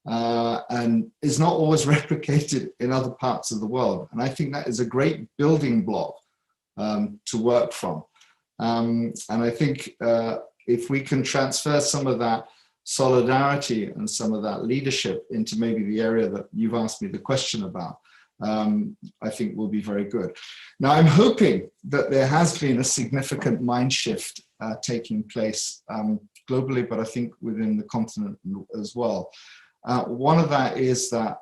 and is not always replicated in other parts of the world. And I think that is a great building block to work from. And I think if we can transfer some of that solidarity and some of that leadership into maybe the area that you've asked me the question about, I think will be very good. Now, I'm hoping that there has been a significant mind shift taking place globally, but I think within the continent as well. One of that is that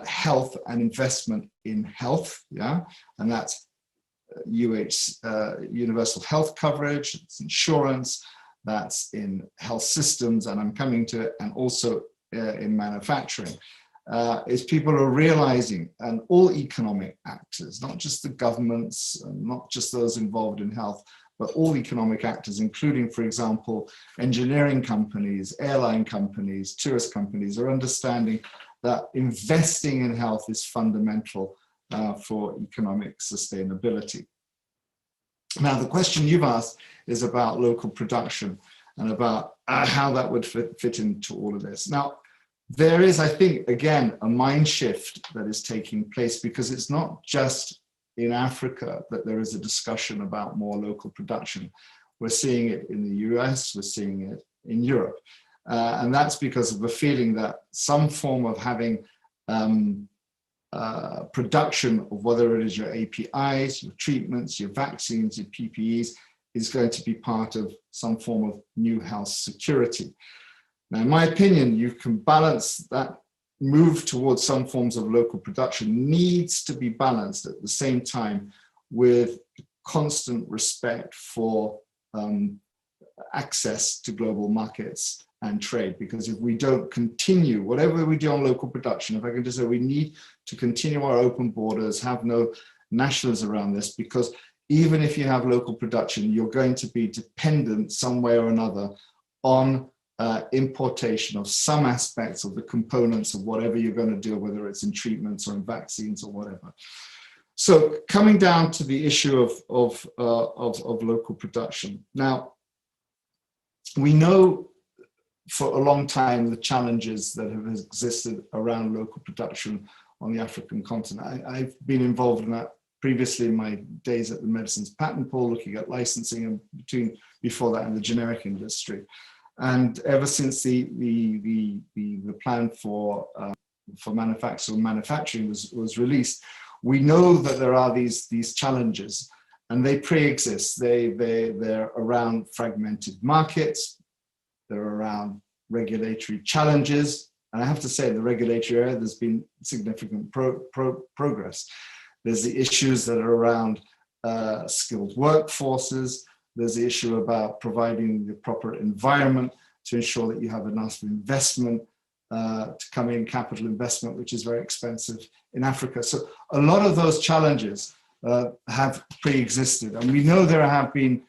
health and investment in health, and that's universal health coverage, it's insurance, that's in health systems, and I'm coming to it, and also in manufacturing, is people are realizing, and all economic actors, not just the governments, not just those involved in health, but all economic actors, including, for example, engineering companies, airline companies, tourist companies, are understanding that investing in health is fundamental for economic sustainability. Now, the question you've asked is about local production and about how that would fit into all of this. Now, there is, I think, again, a mind shift that is taking place, because it's not just in Africa that there is a discussion about more local production. We're seeing it in the US, we're seeing it in Europe. And that's because of a feeling that some form of having production of whether it is your APIs, your treatments, your vaccines, your PPEs, is going to be part of some form of new health security. Now, in my opinion, you can balance that move towards some forms of local production needs to be balanced at the same time with constant respect for access to global markets and trade. Because if we don't continue, whatever we do on local production, if I can just say, we need to continue our open borders, have no nationals around this, because even if you have local production, you're going to be dependent some way or another on importation of some aspects of the components of whatever you're going to do, whether it's in treatments or in vaccines or whatever. So coming down to the issue of local production. Now, we know for a long time the challenges that have existed around local production on the African continent. I've been involved in that previously in my days at the Medicines Patent Pool, looking at licensing, and before that in the generic industry. And ever since the plan for manufacturing was released, we know that there are these challenges, and they pre-exist. They're around fragmented markets, they're around regulatory challenges, and I have to say, in the regulatory area, there's been significant progress. There's the issues that are around skilled workforces. There's the issue about providing the proper environment to ensure that you have enough investment to come in, capital investment, which is very expensive in Africa. So a lot of those challenges have pre-existed. And we know there have been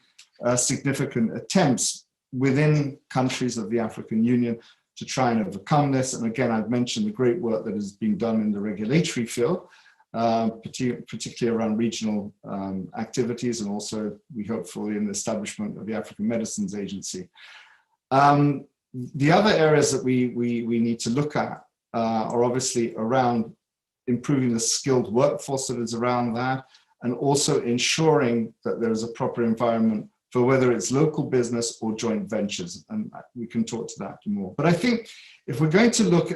significant attempts within countries of the African Union to try and overcome this. And again, I've mentioned the great work that is being done in the regulatory field, particularly around regional activities, and also we hope for in the establishment of the African Medicines Agency. The other areas that we need to look at are obviously around improving the skilled workforce that is around that, and also ensuring that there is a proper environment for whether it's local business or joint ventures, and we can talk to that more. But I think if we're going to look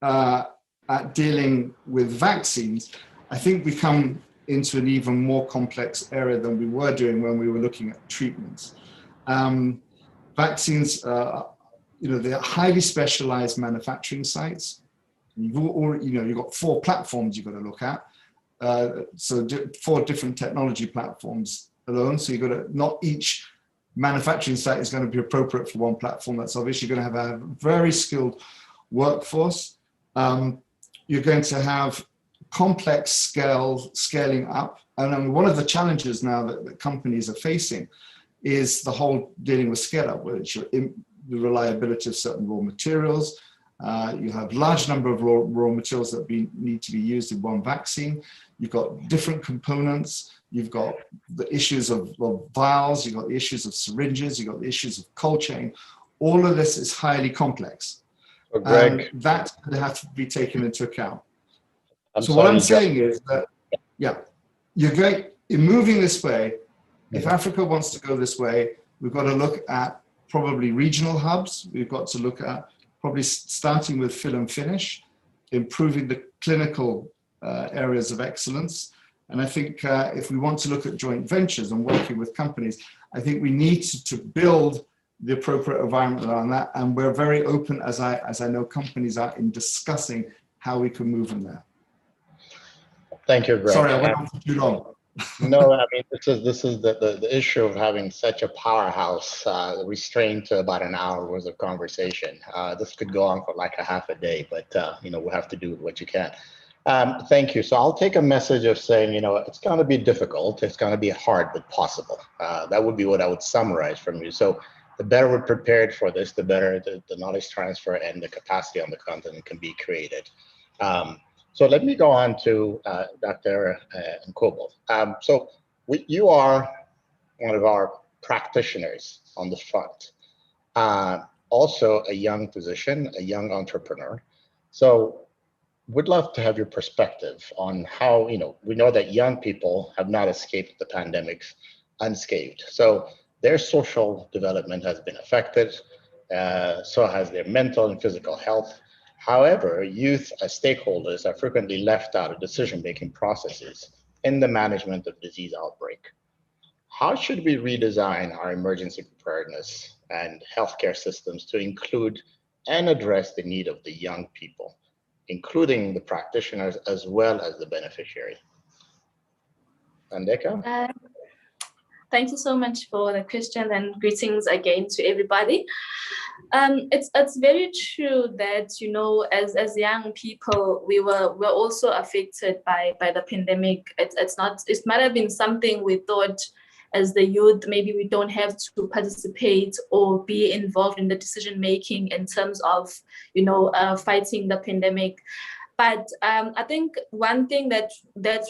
at dealing with vaccines, I think we come into an even more complex area than we were doing when we were looking at treatments. Vaccines, they're highly specialized manufacturing sites. You've got 4 platforms you've got to look at. So 4 different technology platforms alone. So you've got to, not each manufacturing site is going to be appropriate for one platform. That's obviously going to have a very skilled workforce. You're going to have complex scaling up. And one of the challenges now that companies are facing is the whole dealing with scale up, which are the reliability of certain raw materials. You have large number of raw materials that need to be used in one vaccine. You've got different components. You've got the issues of vials. You've got the issues of syringes. You've got the issues of cold chain. All of this is highly complex. Greg, that has to be taken into account. What I'm saying is that, you're moving this way. If Africa wants to go this way, we've got to look at probably regional hubs. We've got to look at probably starting with fill and finish, improving the clinical areas of excellence. And I think if we want to look at joint ventures and working with companies, I think we need to build the appropriate environment around that. And we're very open, as I know companies are, in discussing how we can move in there. Thank you, Greg. Sorry, I went on for too long. No, I mean, this is the issue of having such a powerhouse restrained to about an hour worth of conversation. This could go on for like a half a day, but we'll have to do what you can. Thank you. So I'll take a message of saying, it's going to be difficult. It's going to be hard, but possible. That would be what I would summarize from you. So the better we're prepared for this, the better the knowledge transfer and the capacity on the continent can be created. So let me go on to Dr. Nkobo. So you are one of our practitioners on the front, also a young physician, a young entrepreneur. So would love to have your perspective on how, we know that young people have not escaped the pandemic unscathed. So their social development has been affected, so has their mental and physical health. However, youth as stakeholders are frequently left out of decision-making processes in the management of disease outbreak. How should we redesign our emergency preparedness and healthcare systems to include and address the need of the young people, including the practitioners as well as the beneficiary? Andeka? Thank you so much for the question, and greetings again to everybody. It's very true that, as young people, we're also affected by the pandemic. It might have been something we thought as the youth, maybe we don't have to participate or be involved in the decision making in terms of, fighting the pandemic. But I think one thing that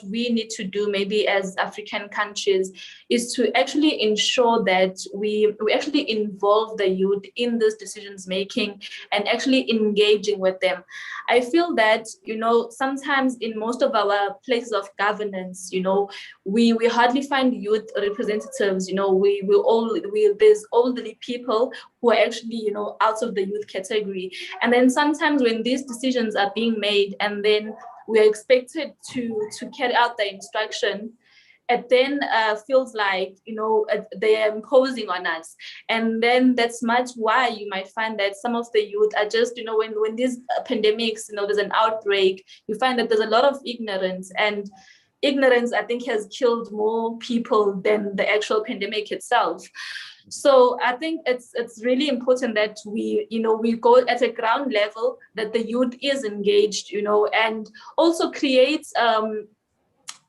we need to do, maybe as African countries, is to actually ensure that we actually involve the youth in this decisions making and actually engaging with them. I feel that, sometimes in most of our places of governance, we hardly find youth representatives. There's elderly people who are actually, out of the youth category. And then sometimes when these decisions are being made, and then we are expected to carry out the instruction, it then feels like, they are imposing on us. And then that's much why you might find that some of the youth are just, when these pandemics, there's an outbreak, you find that there's a lot of ignorance, and ignorance, I think, has killed more people than the actual pandemic itself. So I think it's really important that we go at a ground level, that the youth is engaged, and also create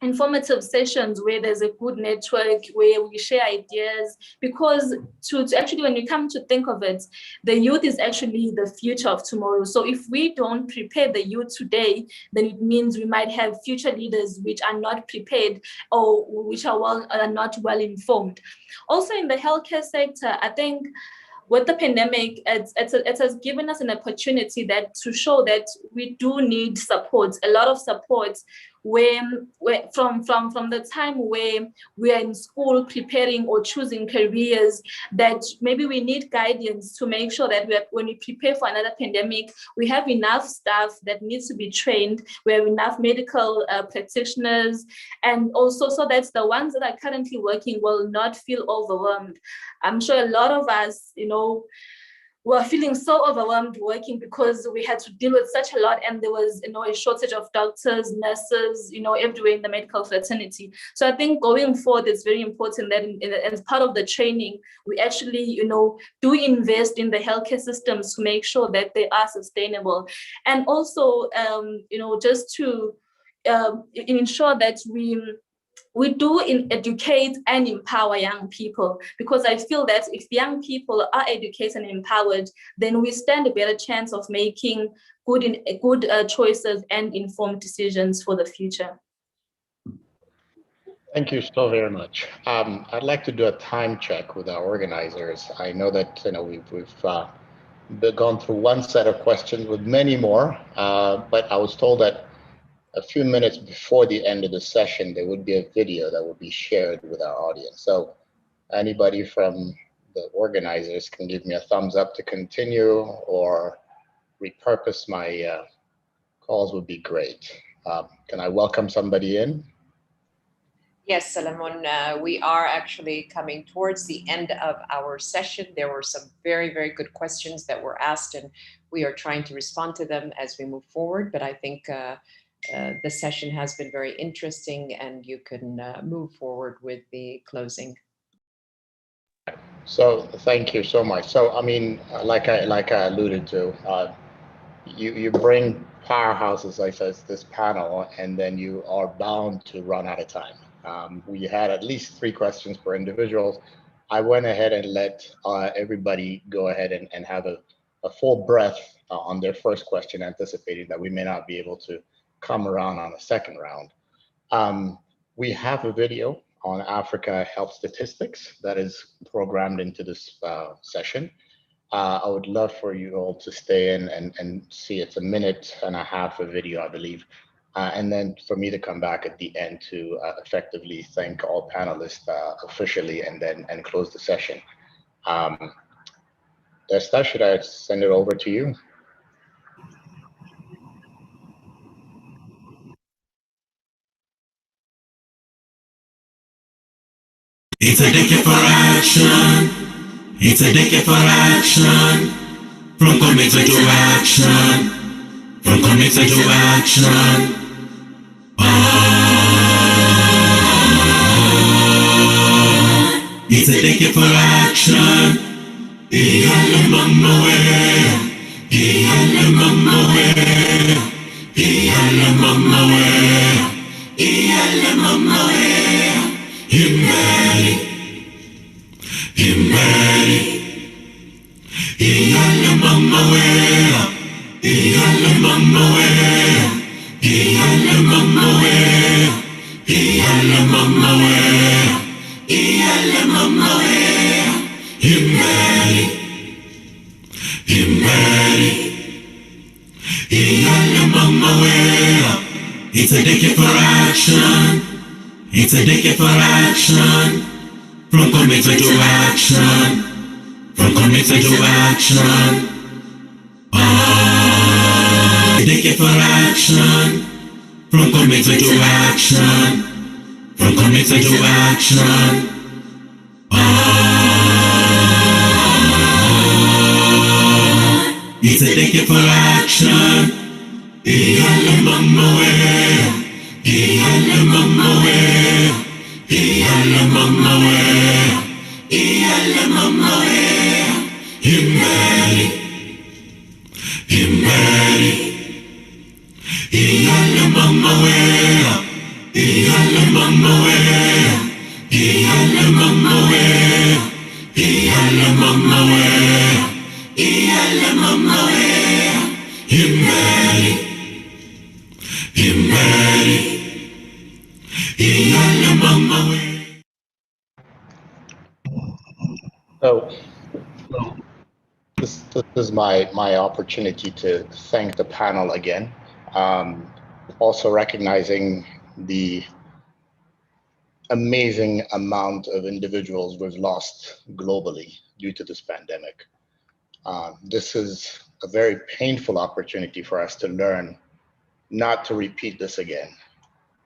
informative sessions where there's a good network, where we share ideas, because to actually, when you come to think of it, the youth is actually the future of tomorrow. So if we don't prepare the youth today, then it means we might have future leaders which are not prepared, or which are not well informed. Also in the healthcare sector, I think with the pandemic, it has given us an opportunity to show that we do need support, a lot of support, where from the time where we are in school preparing or choosing careers, that maybe we need guidance to make sure that when we prepare for another pandemic, we have enough staff that needs to be trained, we have enough medical practitioners, and also so that the ones that are currently working will not feel overwhelmed. I'm sure a lot of us, were feeling so overwhelmed working because we had to deal with such a lot, and there was a shortage of doctors, nurses, everywhere in the medical fraternity. So I think going forward, it's very important that as part of the training, we actually do invest in the healthcare systems to make sure that they are sustainable, and also just to ensure that we do educate and empower young people, because I feel that if young people are educated and empowered, then we stand a better chance of making good choices and informed decisions for the future. Thank you so very much. I'd like to do a time check with our organizers. I know that we've gone through one set of questions with many more, but I was told that a few minutes before the end of the session, there would be a video that would be shared with our audience. So anybody from the organizers can give me a thumbs up to continue, or repurpose my calls would be great. Can I welcome somebody in? Yes, Solomon, we are actually coming towards the end of our session. There were some very, very good questions that were asked, and we are trying to respond to them as we move forward. But I think the session has been very interesting, and you can move forward with the closing. So thank you so much. So I mean, like I alluded to, you bring powerhouses like this panel, and then you are bound to run out of time. We had at least 3 questions per individual. I went ahead and let everybody go ahead and have a full breath on their first question, anticipating that we may not be able to come around on a second round. We have a video on Africa health statistics that is programmed into this session. I would love for you all to stay in and see. It's 1.5 minutes of video, I believe. And then for me to come back at the end to effectively thank all panelists officially and close the session. Desta, should I send it over to you? It's a decade for action. It's a decade for action. From commitment to action. From commitment to action. It's a decade for action. Iyale mama we. Iyale mama we. Iyale mama we. Iyale mama we. Himbari, himbari, iyale mama wera, iyale mama wera, iyale mama wera, iyale mama wera, iyale mama wera, himbari, himbari, iyale mama wera. It's a decade for action. It's a decade for action. From commitment to action. From commitment to action. A decade for action. From commitment to action. From commitment to action. It's a decade for action. Iyale mama we. Iyale mama we. Iyale mama we. Iyale mama we. Himbari, himbari. Iyale mama we. Iyale mama we. Iyale mama we. Iyale mama we. Iyale mama we. Himbari, himbari. Iyale mama we. So this is my opportunity to thank the panel again. Also recognizing the amazing amount of individuals we've lost globally due to this pandemic. This is a very painful opportunity for us to learn not to repeat this again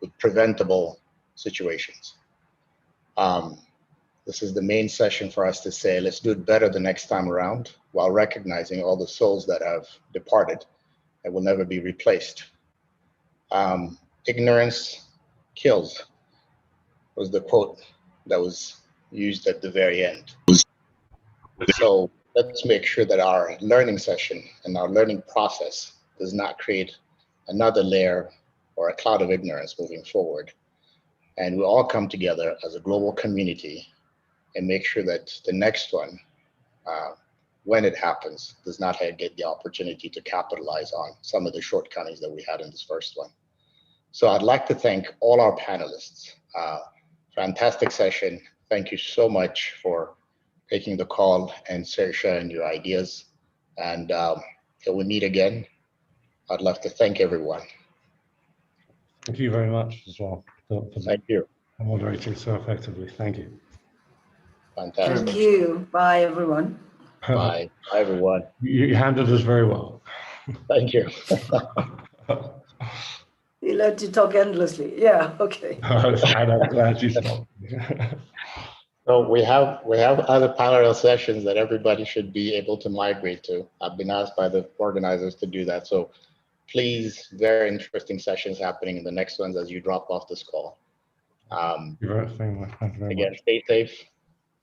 with preventable situations. This is the main session for us to say, let's do it better the next time around, while recognizing all the souls that have departed and will never be replaced. Ignorance kills was the quote that was used at the very end. So let's make sure that our learning session and our learning process does not create another layer or a cloud of ignorance moving forward. And we all come together as a global community and make sure that the next one, when it happens, does not get the opportunity to capitalize on some of the shortcomings that we had in this first one. So I'd like to thank all our panelists. Fantastic session. Thank you so much for taking the call and sharing your ideas. And till we meet again, I'd love to thank everyone. Thank you very much as well. Thank you. Moderating so effectively. Thank you. Fantastic. Thank you. Bye, everyone. Bye. Bye, everyone. You handled this very well. Thank you. He let you talk endlessly. Yeah, okay. I'm glad you stopped. So we have other parallel sessions that everybody should be able to migrate to. I've been asked by the organizers to do that. So please, very interesting sessions happening in the next ones as you drop off this call. Thank you very Again, much. stay safe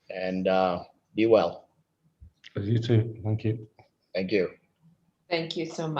and be well. You too. Thank you. Thank you. Thank you so much.